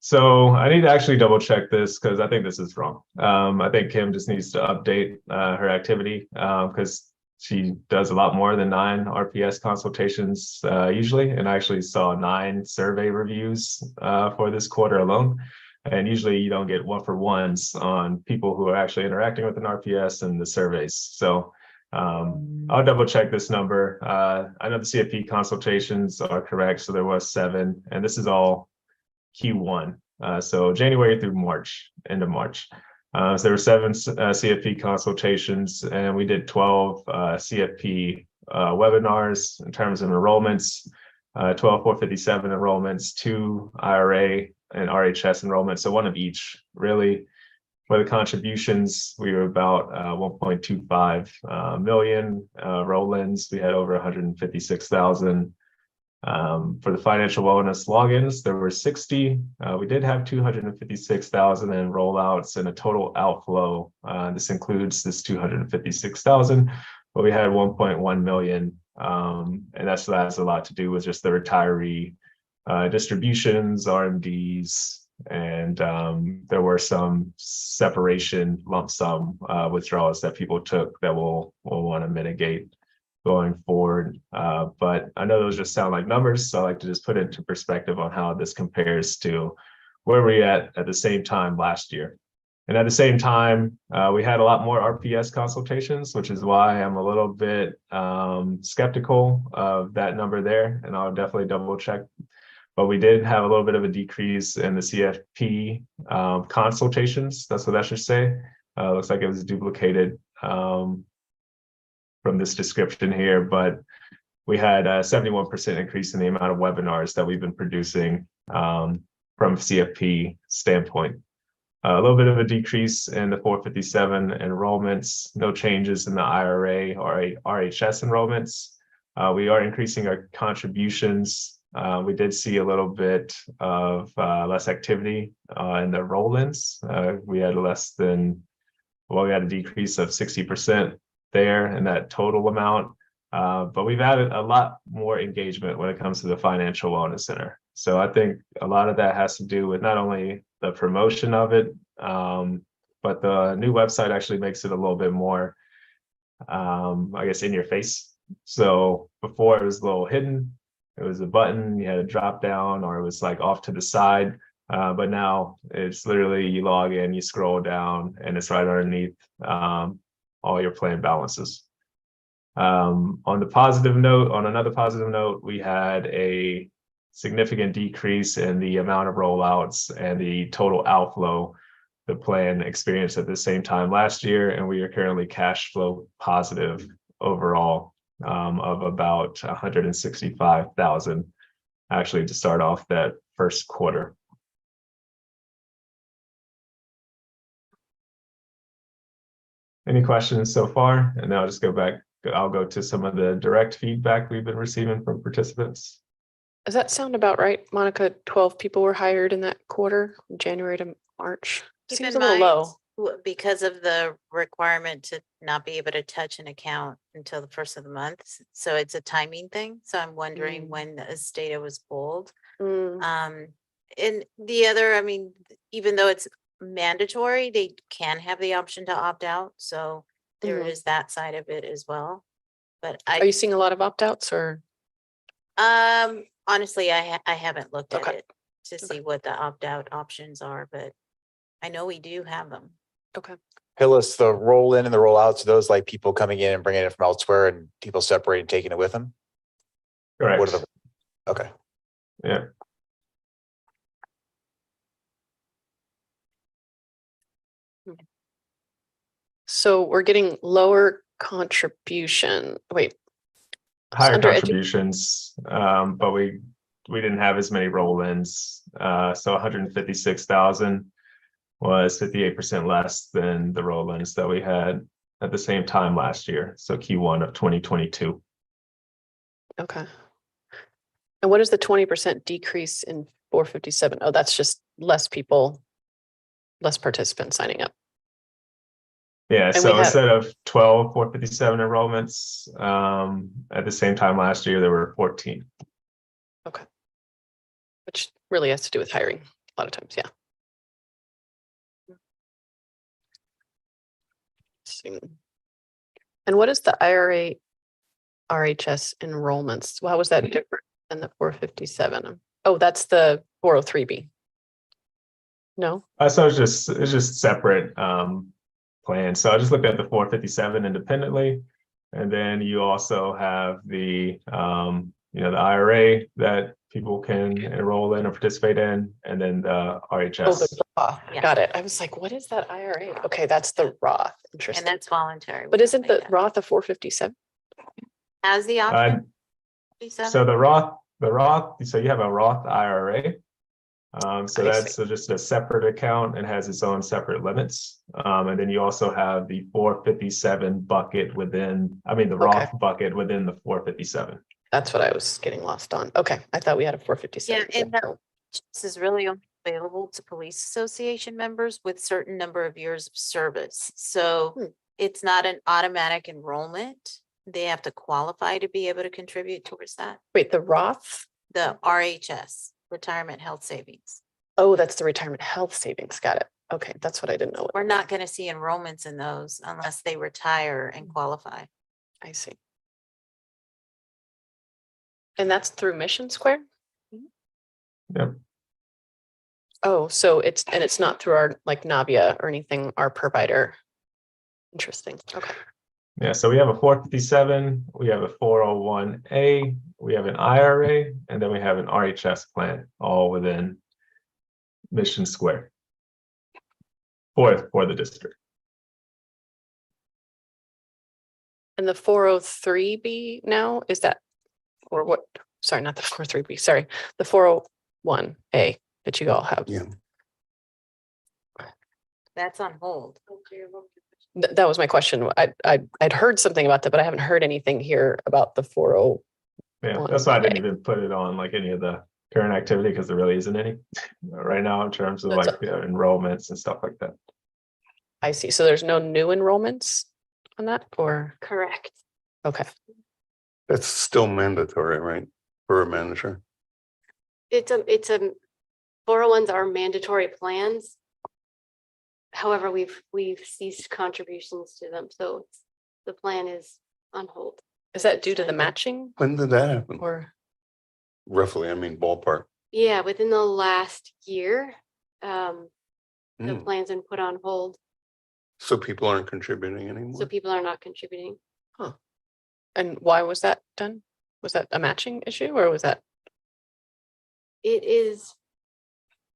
So I need to actually double check this because I think this is wrong. I think Kim just needs to update her activity because she does a lot more than 9 RPS consultations usually, and I actually saw 9 survey reviews for this quarter alone. And usually you don't get 1-for-1s on people who are actually interacting with an RPS and the surveys. So I'll double check this number. I know the CFP consultations are correct. So there was 7, and this is all Q1. So January through March, end of March. So there were 7 CFP consultations, and we did 12 CFP webinars in terms of enrollments, 12 457 enrollments, 2 IRA and RHS enrollments, so 1 of each. Really, for the contributions, we were about 1.25 million roll-ins. We had over 156,000. For the financial wellness logins, there were 60. We did have 256,000 in rollouts and a total outflow. This includes this 256,000, but we had 1.1 million. And that has a lot to do with just the retiree distributions, RMDs, and there were some separation lump sum withdrawals that people took that we'll want to mitigate going forward. But I know those just sound like numbers, so I like to just put it into perspective on how this compares to where we at the same time last year. And at the same time, we had a lot more RPS consultations, which is why I'm a little bit skeptical of that number there, and I'll definitely double check. But we did have a little bit of a decrease in the CFP consultations. That's what that should say. Looks like it was duplicated from this description here, but we had a 71% increase in the amount of webinars that we've been producing from CFP standpoint. A little bit of a decrease in the 457 enrollments, no changes in the IRA or RHS enrollments. We are increasing our contributions. We did see a little bit of less activity in the roll-ins. We had we had a decrease of 60% there in that total amount. But we've added a lot more engagement when it comes to the Financial Wellness Center. So I think a lot of that has to do with not only the promotion of it, but the new website actually makes it a little bit more, I guess, in your face. So before it was a little hidden. It was a button, you had a drop down, or it was like off to the side. But now it's literally you log in, you scroll down, and it's right underneath all your plan balances. On another positive note, we had a significant decrease in the amount of rollouts and the total outflow the plan experienced at the same time last year, and we are currently cash flow positive overall of about 165,000 actually to start off that first quarter. Any questions so far? And then I'll just go back. I'll go to some of the direct feedback we've been receiving from participants. Does that sound about right, Monica? 12 people were hired in that quarter, January to March. Keep Seems in a little mind, low. because of the requirement to not be able to touch an account until the first of the month. So it's a timing thing. So I'm wondering when this data was pulled. And the other, I mean, even though it's mandatory, they can have the option to opt out. So there is that side of it as well. But Are you seeing a lot of opt-outs or? Honestly, I haven't looked at Okay. it to see what the opt-out options are, but I know we do have them. Okay. Hillis, the roll in and the rollouts, those like people coming in and bringing it from elsewhere and people separating and taking it with them? Correct. What are the, okay. Yeah. So we're getting lower contribution. Wait. Higher under contributions, but we didn't have as many roll-ins. So 156,000 was 58% less than the roll-ins that we had at the same time last year. So Q1 of 2022. Okay. And what is the 20% decrease in 457? Oh, that's just less people, less participants signing up. Yeah, And we so have- instead of 12 457 enrollments, at the same time last year, there were 14. Which really has to do with hiring a lot of times, yeah. And what is the IRA RHS enrollments? How was that different than the 457? Oh, that's the 403B. No? So it's just separate plans. So I just looked at the 457 independently. And then you also have the the IRA that people can enroll in or participate in, and then the Oh, RHS. the Roth. Yeah. Got it. I was like, what is that IRA? Okay, that's the Roth. And Interesting. that's voluntary. But we isn't don't the pay that. Roth a 457? Has the Uh, option? so 57? the Roth, so you have a Roth IRA. So I that's just a separate account and has its own separate limits. And then you also have the 457 bucket within, the Roth bucket within the 457. That's what I was getting lost on. Okay, I thought we had a 457. Yeah, and this is really only available to police association members with certain number of years of service. So it's not an automatic enrollment. They have to qualify to be able to contribute towards that. Wait, the Roth? The RHS, Retirement Health Savings. Oh, that's the retirement health savings. Got it. Okay, that's what I didn't know. We're not going to see enrollments in those unless they retire and qualify. I see. And that's through Mission Square? Yep. Oh, so it's not through our like Navia or anything, our provider. Interesting. Okay. Yeah, so we have a 457, we have a 401A, we have an IRA, and then we have an RHS plan, all within Mission Square for the district. And the 403B now, is that, or what? Sorry, not the 403B, sorry, the 401A that you all have. Yeah. That's on hold. That was my question. I'd heard something about that, but I haven't heard anything here about the 40. Yeah, One that's why I didn't A. even put it on like any of the current activity because there really isn't any right now in terms of That's like enrollments and stuff like that. I see. So there's no new enrollments on that or? Correct. Okay. That's still mandatory, right? For a manager. It's a 401s are mandatory plans. However, we've ceased contributions to them, so the plan is on hold. Is that due to the matching When did that happen? or? Roughly, ballpark. Yeah, within the last year, the Hmm. plan's been put on hold, So people aren't contributing so anymore? people are not contributing. And why was that done? Was that a matching issue or was that? It is,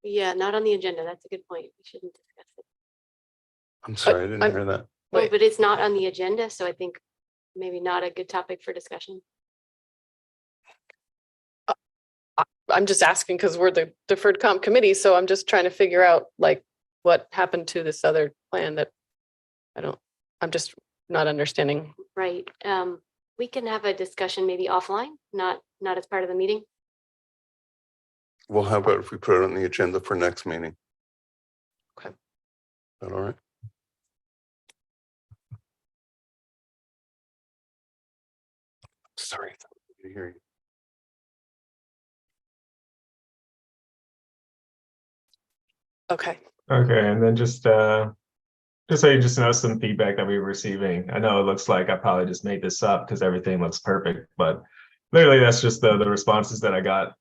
yeah, not on the agenda. That's a good point. We shouldn't discuss it. I'm sorry, I didn't I'm- hear that. Oh, Wait. but it's not on the agenda, so I think maybe not a good topic for discussion. I'm just asking because we're the deferred comp committee, so I'm just trying to figure out like what happened to this other plan that I'm just not understanding. Right. We can have a discussion maybe offline, not as part of the meeting. Well, how about if we put it on the agenda for next meeting? Okay. Is that all right? Sorry, I didn't hear you. Okay. Okay, and then just so you just know some feedback that we were receiving. I know it looks like I probably just made this up because everything looks perfect, but literally that's just the responses that I got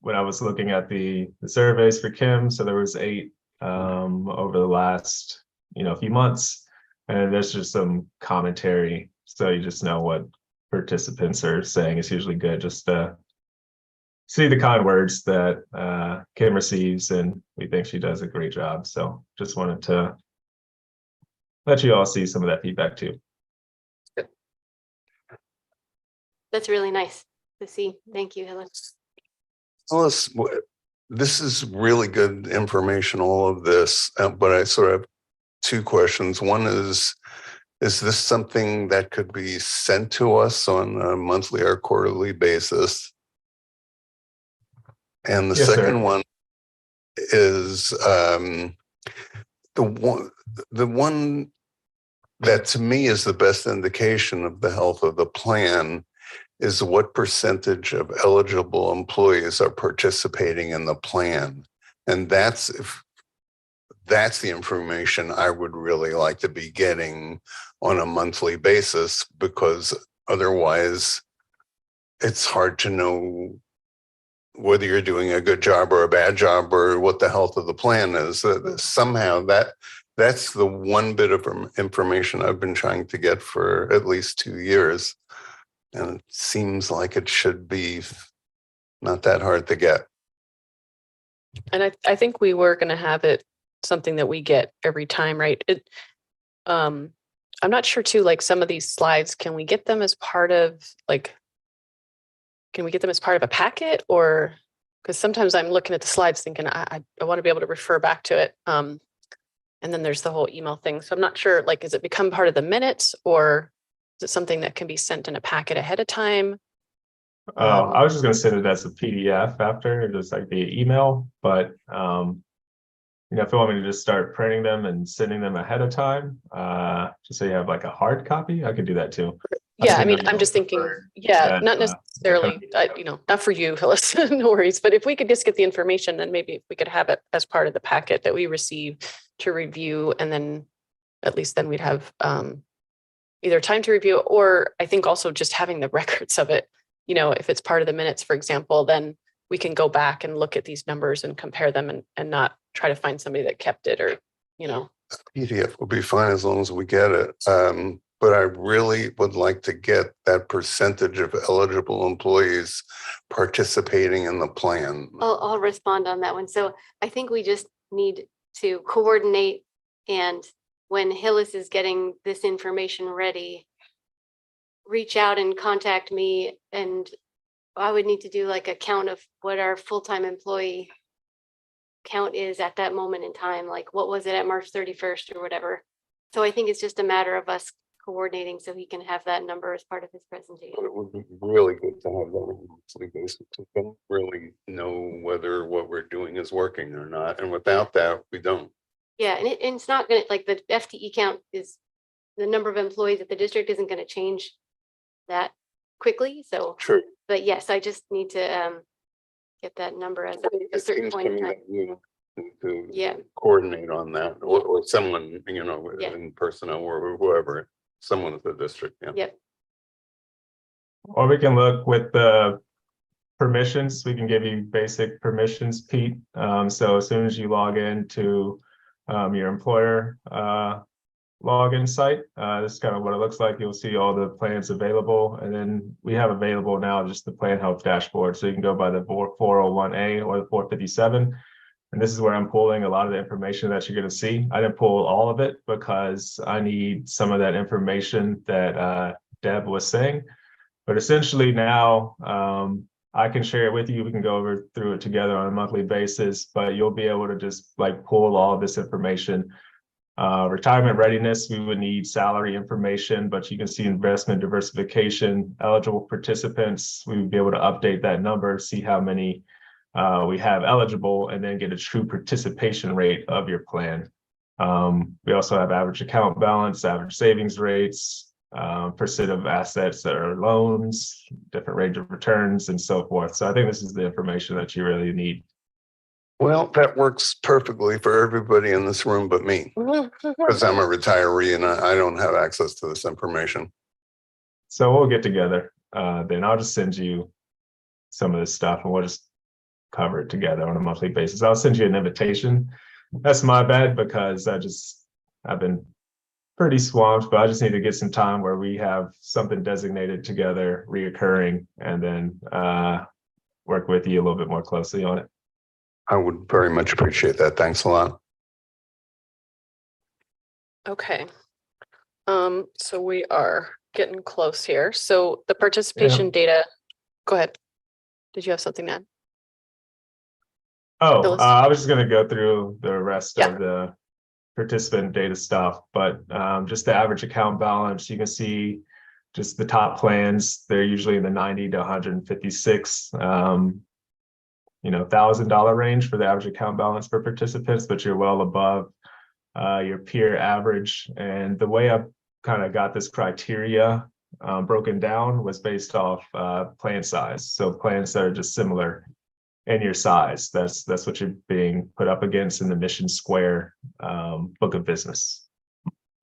when I was looking at the surveys for Kim. So there was 8 over the last few months, and there's just some commentary. So you just know what participants are saying. It's usually good just to see the kind words that Kim receives, and we think she does a great job. So just wanted to let you all see some of that feedback too. That's really nice to see. Thank you, Helen. Alice, this is really good information, all of this, but I sort of have 2 questions. One is this something that could be sent to us on a monthly or quarterly basis? And the Yes, sir. second one is the one that to me is the best indication of the health of the plan is what percentage of eligible employees are participating in the plan. And that's the information I would really like to be getting on a monthly basis, because otherwise it's hard to know whether you're doing a good job or a bad job or what the health of the plan is. Somehow that's the one bit of information I've been trying to get for at least 2 years. And it seems like it should be not that hard to get. And I think we were going to have it something that we get every time, right? I'm not sure too, like some of these slides, can we get them as part of a packet, or because sometimes I'm looking at the slides thinking I want to be able to refer back to it. And then there's the whole email thing. So I'm not sure, like, is it become part of the minutes, or is it something that can be sent in a packet ahead of time? I was just gonna send it as a PDF after, just like the email, but if you want me to just start printing them and sending them ahead of time, just so you have like a hard copy, I could do that too. Yeah, I mean, I'm just thinking, that, not necessarily, not for you, Phyllis, no worries. But if we could just get the information, then maybe we could have it as part of the packet that we receive to review, and then at least then we'd have either time to review, or I think also just having the records of it. If it's part of the minutes, for example, then we can go back and look at these numbers and compare them, and not try to find somebody that kept it, or. PDF will be fine as long as we get it. But I really would like to get that percentage of eligible employees participating in the plan. I'll respond on that one. So I think we just need to coordinate, and when Hillis is getting this information ready, reach out and contact me, and I would need to do like a count of what our full-time employee count is at that moment in time. Like, what was it at March 31st or whatever. So I think it's just a matter of us coordinating so he can have that number as part of his presentation. But it would be really good to have that on a monthly basis. We don't really know whether what we're doing is working or not. And without that, we don't. Yeah, and it's not going to, like, the FTE count is the number of employees at the district isn't going to change that quickly. So, True. but yes, I just need to get that number at a certain point in time. To coordinate on that, or someone, in personnel or whoever, someone at the district. Yeah. Yep. Or we can look with the permissions. We can give you basic permissions, Pete. So as soon as you log into your employer login site, this is kind of what it looks like. You'll see all the plans available, and then we have available now just the plan health dashboard. So you can go by the 401A or the 457. And this is where I'm pulling a lot of the information that you're going to see. I didn't pull all of it because I need some of that information that Deb was saying. But essentially now I can share it with you. We can go through it together on a monthly basis, but you'll be able to just like pull all of this information. Retirement readiness, we would need salary information, but you can see investment diversification, eligible participants. We would be able to update that number, see how many we have eligible, and then get a true participation rate of your plan. We also have average account balance, average savings rates, percent of assets that are loans, different range of returns, and so forth. So I think this is the information that you really need. Well, that works perfectly for everybody in this room but me, because I'm a retiree and I don't have access to this information. So we'll get together. Then I'll just send you some of this stuff, and we'll just cover it together on a monthly basis. I'll send you an invitation. That's my bad, because I've been pretty swamped, but I just need to get some time where we have something designated together, reoccurring, and then work with you a little bit more closely on it. I would very much appreciate that. Thanks a lot. Okay. So we are getting close here. So the participation data, go ahead. Did you have something to add? Oh, I was just going to go through the rest of the participant data stuff, but just the average account balance, you can see just the top plans. They're usually in the 90 to 156, $1,000 range for the average account balance for participants, but you're well above your peer average. And the way I kind of got this criteria broken down was based off plan size. So plans that are just similar in your size. That's what you're being put up against in the Mission Square book of business.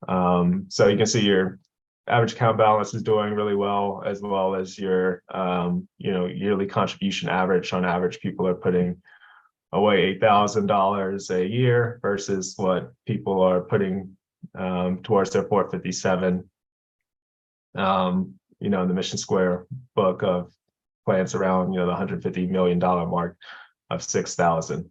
So you can see your average account balance is doing really well as your yearly contribution average. On average, people are putting away $8,000 a year versus what people are putting towards their 457. In the Mission Square book of plans around the $150 million mark of 6,000.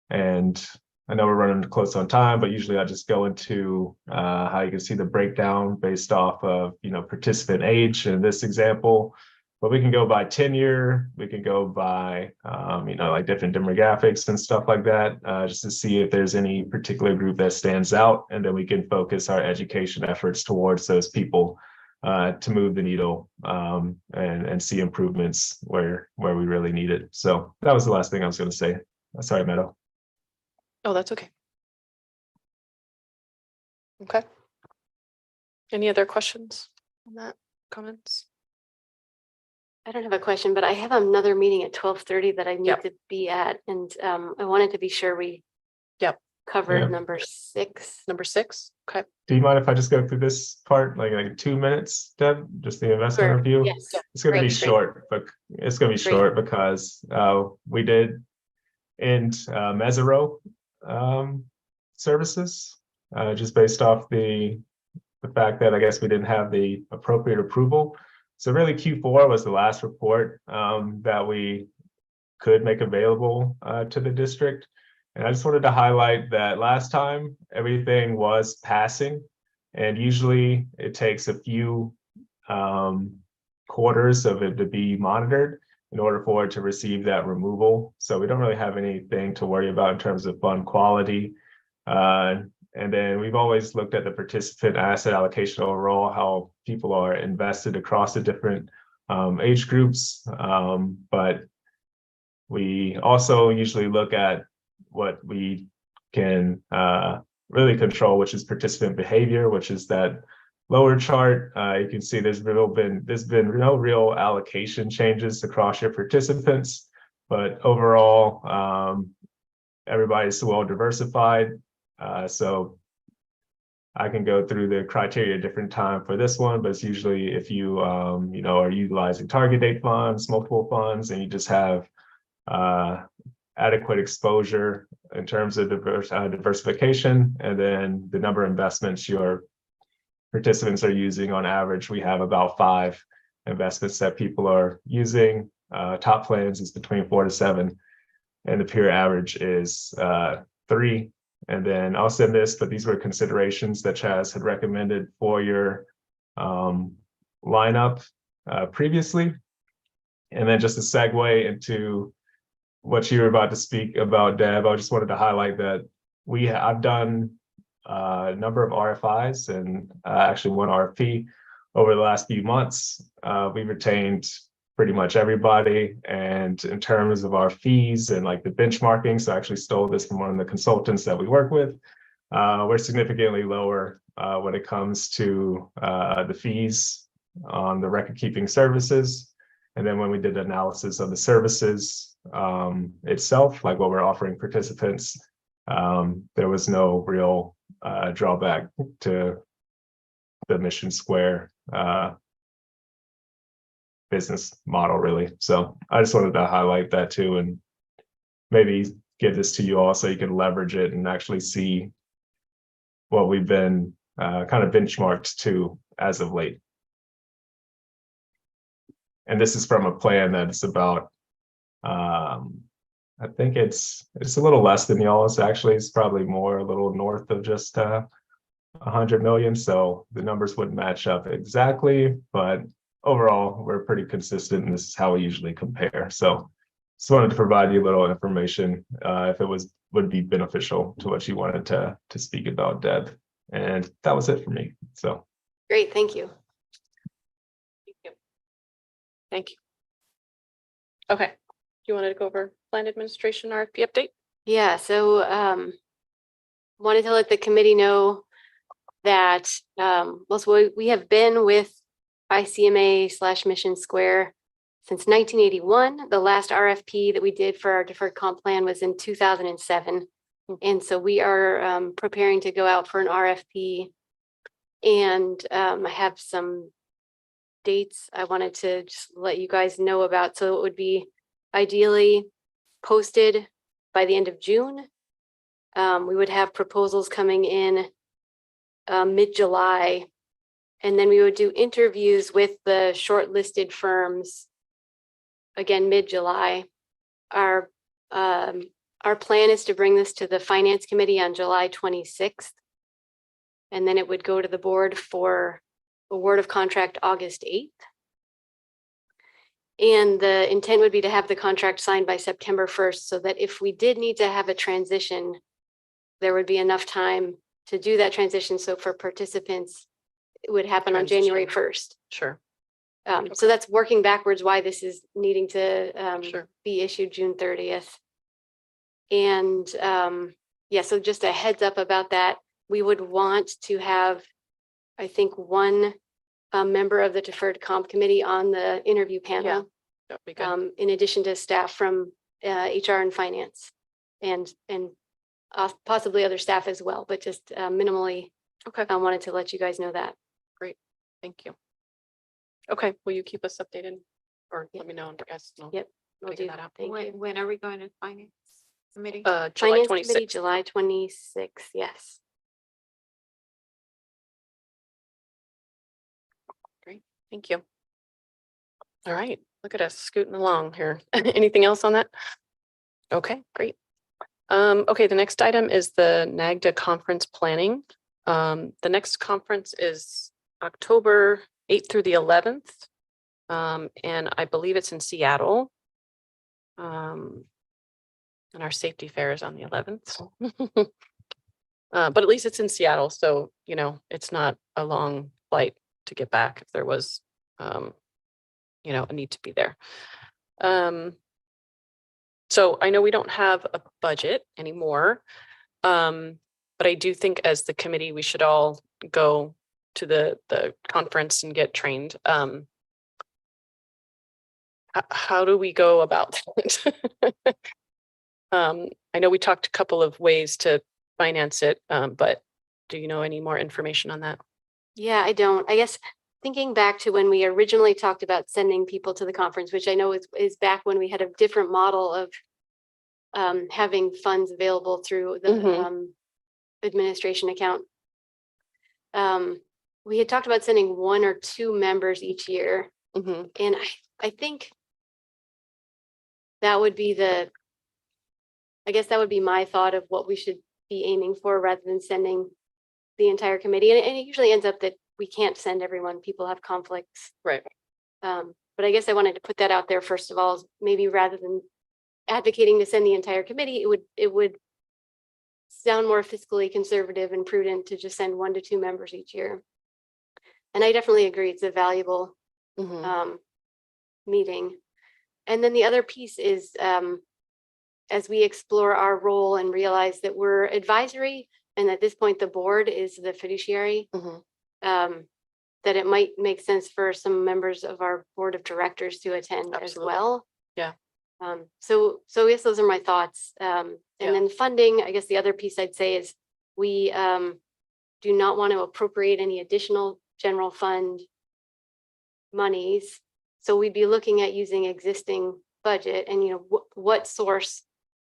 And I know we're running close on time, but usually I just go into how you can see the breakdown based off of participant age in this example. But we can go by tenure, we can go by like different demographics and stuff like that, just to see if there's any particular group that stands out, and then we can focus our education efforts towards those people to move the needle and see improvements where we really need it. So that was the last thing I was going to say. Sorry, Meadow. Oh, that's okay. Okay. Any other questions on that? Comments? I don't have a question, but I have another meeting at 12:30 that I need Yep. to be at, and I wanted to be sure we covered Yeah. number 6. Number 6. Okay. Do you mind if I just go through this part, like 2 minutes, Deb? Just the investment Sure. review? Yes. It's going to be Great. short, but it's going to be Great. short because we did end Mesero services just based off the fact that I guess we didn't have the appropriate approval. So really Q4 was the last report that we could make available to the district. And I just wanted to highlight that last time everything was passing, and usually it takes a few quarters of it to be monitored in order for it to receive that removal. So we don't really have anything to worry about in terms of fund quality. And then we've always looked at the participant asset allocation overall, how people are invested across the different age groups. But we also usually look at what we can really control, which is participant behavior, which is that lower chart. You can see there's been no real allocation changes across your participants, but overall, everybody's well diversified. So I can go through the criteria a different time for this one, but it's usually if you are utilizing target date funds, multiple funds, and you just have adequate exposure in terms of diversification, and then the number of investments your participants are using. On average, we have about 5 investments that people are using. Top plans is between 4 to 7, and the peer average is 3. And then I'll send this, but these were considerations that Chaz had recommended for your lineup previously. And then just to segue into what you were about to speak about, Deb, I just wanted to highlight that I've done a number of RFIs and actually one RFP over the last few months. We've retained pretty much everybody. And in terms of our fees and like the benchmarking, so I actually stole this from one of the consultants that we work with. We're significantly lower when it comes to the fees on the record keeping services. And then when we did analysis of the services itself, like what we're offering participants, there was no real drawback to the Mission Square business model, really. So I just wanted to highlight that too, and maybe give this to you all so you can leverage it and actually see what we've been kind of benchmarked to as of late. And this is from a plan that's about, I think it's a little less than y'all's. Actually, it's probably more a little north of just 100 million. So the numbers wouldn't match up exactly, but overall, we're pretty consistent, and this is how we usually compare. So just wanted to provide you a little information if it would be beneficial to what you wanted to speak about, Deb. And that was it for me. So Great, thank you. Thank you. Okay. You wanted to go over plan administration RFP update? Yeah, so wanted to let the committee know that, well, so we have been with ICMA/Mission Square since 1981. The last RFP that we did for our deferred comp plan was in 2007. And so we are preparing to go out for an RFP. And I have some dates I wanted to just let you guys know about. So it would be ideally posted by the end of June. We would have proposals coming in mid-July. And then we would do interviews with the shortlisted firms again mid-July. Our plan is to bring this to the Finance Committee on July 26th. And then it would go to the board for award of contract August 8th. And the intent would be to have the contract signed by September 1st, so that if we did need to have a transition, there would be enough time to do that transition. So for participants, it would happen on January 1st. Sure. So that's working backwards why this is needing to Sure. be issued June 30th. And yeah, so just a heads up about that. We would want to have, I think, one member of the Deferred Comp Committee on the interview panel, That'd be good. in addition to staff from HR and finance, and possibly other staff as well, but just minimally. Okay, I wanted to let you guys know that. thank you. Okay, will you keep us updated or Yep. let me know? And I guess Yep, I'll figure do that out. Thank you. When are we going to finance committee? July Finance Committee, 26th. July 26th. Yes. Thank you. All right, look at us scooting along here. Anything else on that? Okay, great. Okay, the next item is the NAGDA conference planning. The next conference is October 8th through the 11th. And I believe it's in Seattle. And our safety fair is on the 11th. But at least it's in Seattle, so, you know, it's not a long flight to get back if there was, you know, a need to be there. So I know we don't have a budget anymore. But I do think as the committee, we should all go to the conference and get trained. How do we go about that? I know we talked a couple of ways to finance it, but do you know any more information on that? Yeah, I don't. I guess thinking back to when we originally talked about sending people to the conference, which I know is back when we had a different model of having funds available through the Mhm. Administration account. We had talked about sending 1 or 2 members each year. Mhm. And I think that would be I guess that would be my thought of what we should be aiming for rather than sending the entire committee. And it usually ends up that we can't send everyone. People have conflicts. Right. But I guess I wanted to put that out there first of all, maybe rather than advocating to send the entire committee, it would sound more fiscally conservative and prudent to just send 1 to 2 members each year. And I definitely agree it's a valuable Mhm. meeting. And then the other piece is as we explore our role and realize that we're advisory and at this point the board is the fiduciary, Mhm. that it might make sense for some members of our board of directors to attend as Absolutely. well. Yeah. So yes, those are my thoughts. And Yeah. then funding, I guess the other piece I'd say is we do not want to appropriate any additional general fund monies. So we'd be looking at using existing budget and, you know, what source,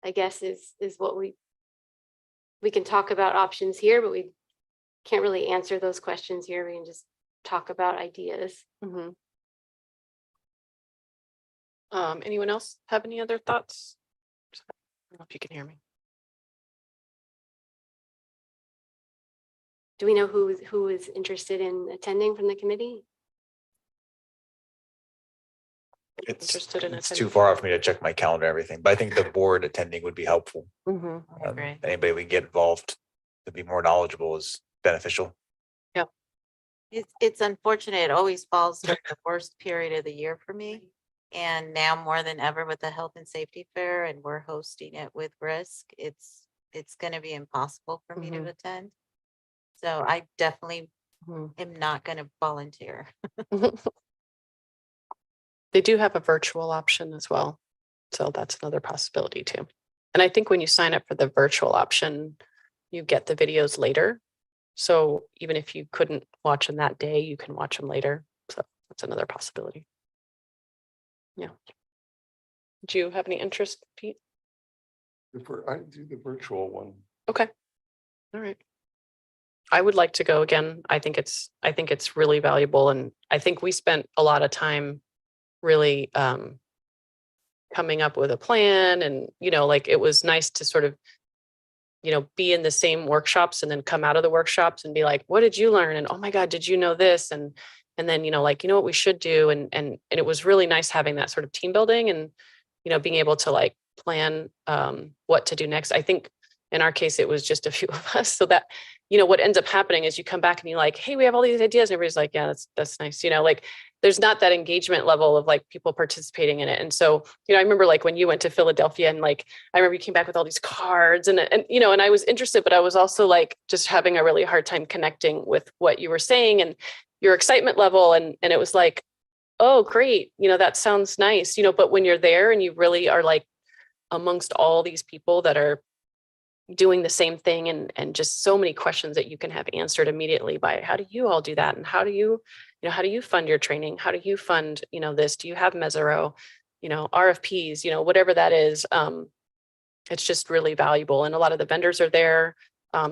I guess, is what we can talk about options here, but we can't really answer those questions here. We can just talk about ideas. Mhm. Anyone else have any other thoughts? I don't know if you can hear me. Do we know who is interested in attending from the committee? Interested in It's attending? too far out for me to check my calendar and everything, but I think the board attending would be helpful. Mhm. agree. Anybody we can get involved to be more knowledgeable is beneficial. It's unfortunate. It always falls during the worst period of the year for me. And now more than ever with the health and safety fair and we're hosting it with risk, it's gonna be impossible for me to Mhm. attend. So I definitely Mhm. am not going to volunteer. They do have a virtual option as well. So that's another possibility too. And I think when you sign up for the virtual option, you get the videos later. So even if you couldn't watch them that day, you can watch them later. So that's another possibility. Yeah. Do you have any interest, Pete? I do the virtual one. Okay. All right. I would like to go again. I think it's really valuable. And I think we spent a lot of time really coming up with a plan. And, like it was nice to sort of, be in the same workshops and then come out of the workshops and be like, what did you learn? And oh my God, did you know this? And then, like, what we should do. And it was really nice having that sort of team building and, being able to like plan what to do next. I think in our case, it was just a few of us. So that, what ends up happening is you come back and you're like, hey, we have all these ideas. And everybody's like, yeah, that's nice. Like there's not that engagement level of like people participating in it. And so, I remember like when you went to Philadelphia and like, I remember you came back with all these cards and I was interested, but I was also like just having a really hard time connecting with what you were saying and your excitement level. And it was like, oh, great. That sounds nice, but when you're there and you really are like amongst all these people that are doing the same thing and just so many questions that you can have answered immediately by how do you all do that? And how do you fund your training? How do you fund, this? Do you have Mesero, RFPs, whatever that is. It's just really valuable. And a lot of the vendors are there.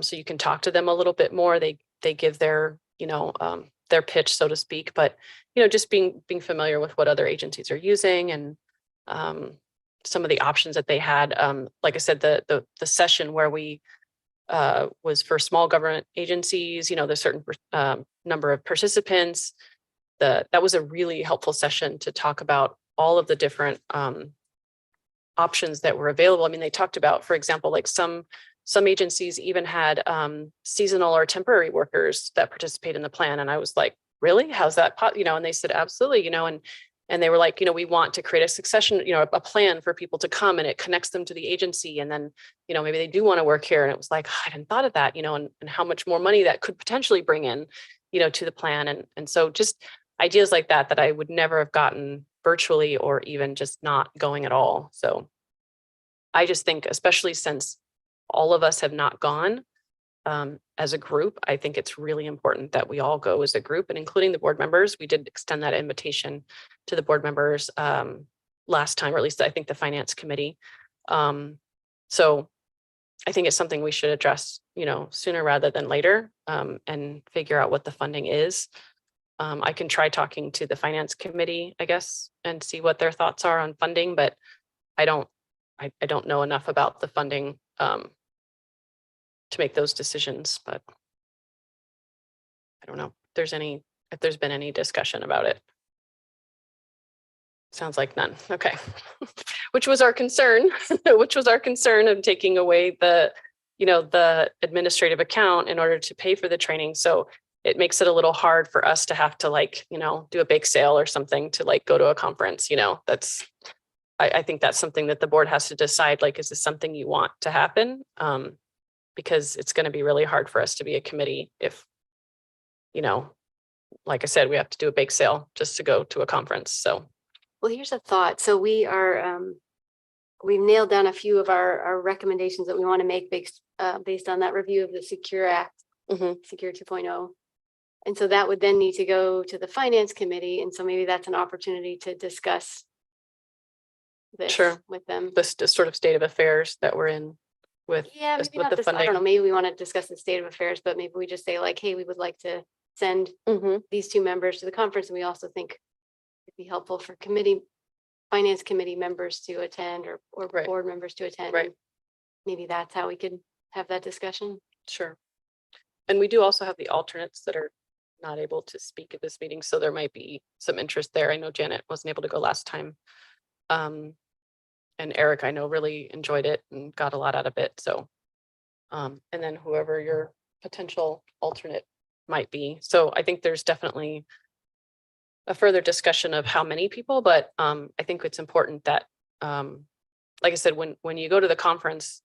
So you can talk to them a little bit more. They give their, their pitch, so to speak, but, just being familiar with what other agencies are using and some of the options that they had. Like I said, the session where we was for small government agencies, there's certain number of participants. That was a really helpful session to talk about all of the different options that were available. I mean, they talked about, for example, like some agencies even had seasonal or temporary workers that participate in the plan. And I was like, really? How's that? And they said, absolutely, and they were like, we want to create a succession, a plan for people to come and it connects them to the agency. And then, maybe they do want to work here. And it was like, I hadn't thought of that, and how much more money that could potentially bring in, to the plan. And so just ideas like that I would never have gotten virtually or even just not going at all. So I just think, especially since all of us have not gone as a group, I think it's really important that we all go as a group and including the board members. We did extend that invitation to the board members last time, or at least I think the finance committee. So I think it's something we should address, sooner rather than later and figure out what the funding is. I can try talking to the finance committee, I guess, and see what their thoughts are on funding, but I don't know enough about the funding to make those decisions, but I don't know if there's been any discussion about it. Sounds like none. Okay. Which was our concern, of taking away the administrative account in order to pay for the training. So it makes it a little hard for us to have to do a bake sale or something to go to a conference, I think that's something that the board has to decide, is this something you want to happen? Because it's going to be really hard for us to be a committee if, like I said, we have to do a bake sale just to go to a conference. So. Well, here's a thought. So we are, we've nailed down a few of our recommendations that we want to make based on that review of the Secure Act, Secure 2.0. And so that would then need to go to the finance committee. And so maybe that's an opportunity to discuss this with them. The sort of state of affairs that we're in with, maybe with not the this, funding. I don't know, maybe we want to discuss the state of affairs, but maybe we just say hey, we would like to send these two members to the conference. And we also think it'd be helpful for finance committee members to attend or board members to attend. Right. Maybe that's how we could have that discussion. Sure. And we do also have the alternates that are not able to speak at this meeting. So there might be some interest there. I know Janet wasn't able to go last time. And Eric, I know, really enjoyed it and got a lot out of it. So, and then whoever your potential alternate might be. So I think there's definitely a further discussion of how many people, but I think it's important that, like I said, when you go to the conference,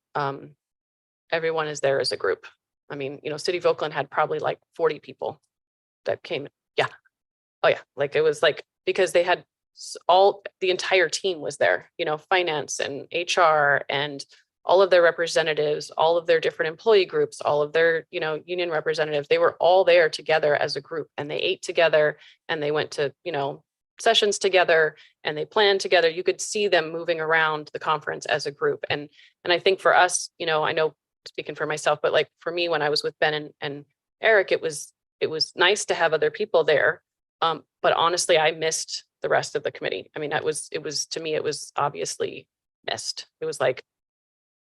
everyone is there as a group. I mean, you know, City of Oakland had probably like 40 people that came. Yeah. Oh yeah. Like it was like, because they had the entire team was there, you know, finance and HR and all of their representatives, all of their different employee groups, all of their, you know, union representatives, they were all there together as a group, and they ate together and they went to, you know, sessions together and they planned together. You could see them moving around the conference as a group. And I think for us, you know, I know speaking for myself, but like for me, when I was with Ben and Eric, it was nice to have other people there. But honestly, I missed the rest of the committee. I mean, it was to me, it was obviously missed. It was like,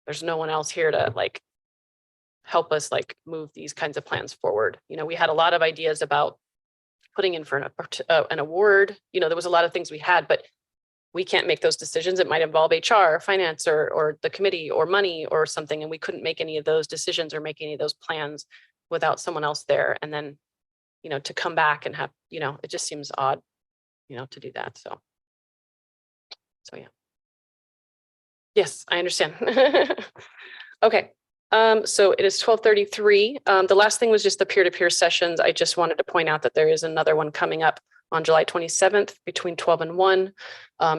there's no one else here to like help us like move these kinds of plans forward. You know, we had a lot of ideas about putting in for an award. You know, there was a lot of things we had, but we can't make those decisions. It might involve HR, finance, or the committee, or money, or something, and we couldn't make any of those decisions or make any of those plans without someone else there. And then, you know, to come back and have, you know, it just seems odd, you know, to do that. So yeah. Yes, I understand. Okay. So it is 12:33. The last thing was just the peer-to-peer sessions. I just wanted to point out that there is another one coming up on July 27th between 12 and 1.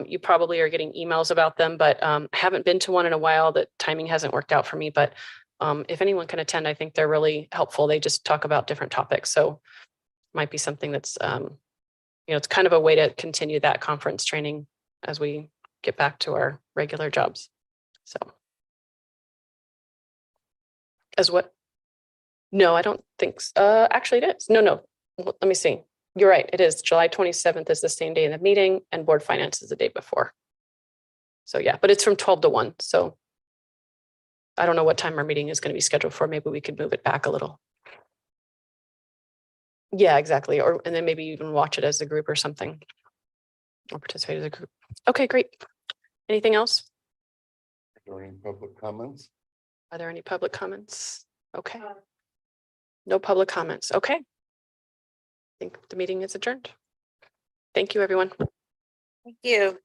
You probably are getting emails about them, but I haven't been to one in a while. The timing hasn't worked out for me, but if anyone can attend, I think they're really helpful. They just talk about different topics. So might be something that's, you know, it's kind of a way to continue that conference training as we get back to our regular jobs. So. As what? No, I don't think so. Actually it is. No. Let me see. You're right. It is July 27th is the same day in the meeting, and board finance is the day before. So yeah, but it's from 12 to 1. So I don't know what time our meeting is going to be scheduled for. Maybe we could move it back a little. Yeah, exactly. And then maybe even watch it as a group or something, or participate as a group. Okay, great. Anything else? During public comments? Are there any public comments? Okay. No public comments. Okay. I think the meeting is adjourned. Thank you, everyone. Thank you.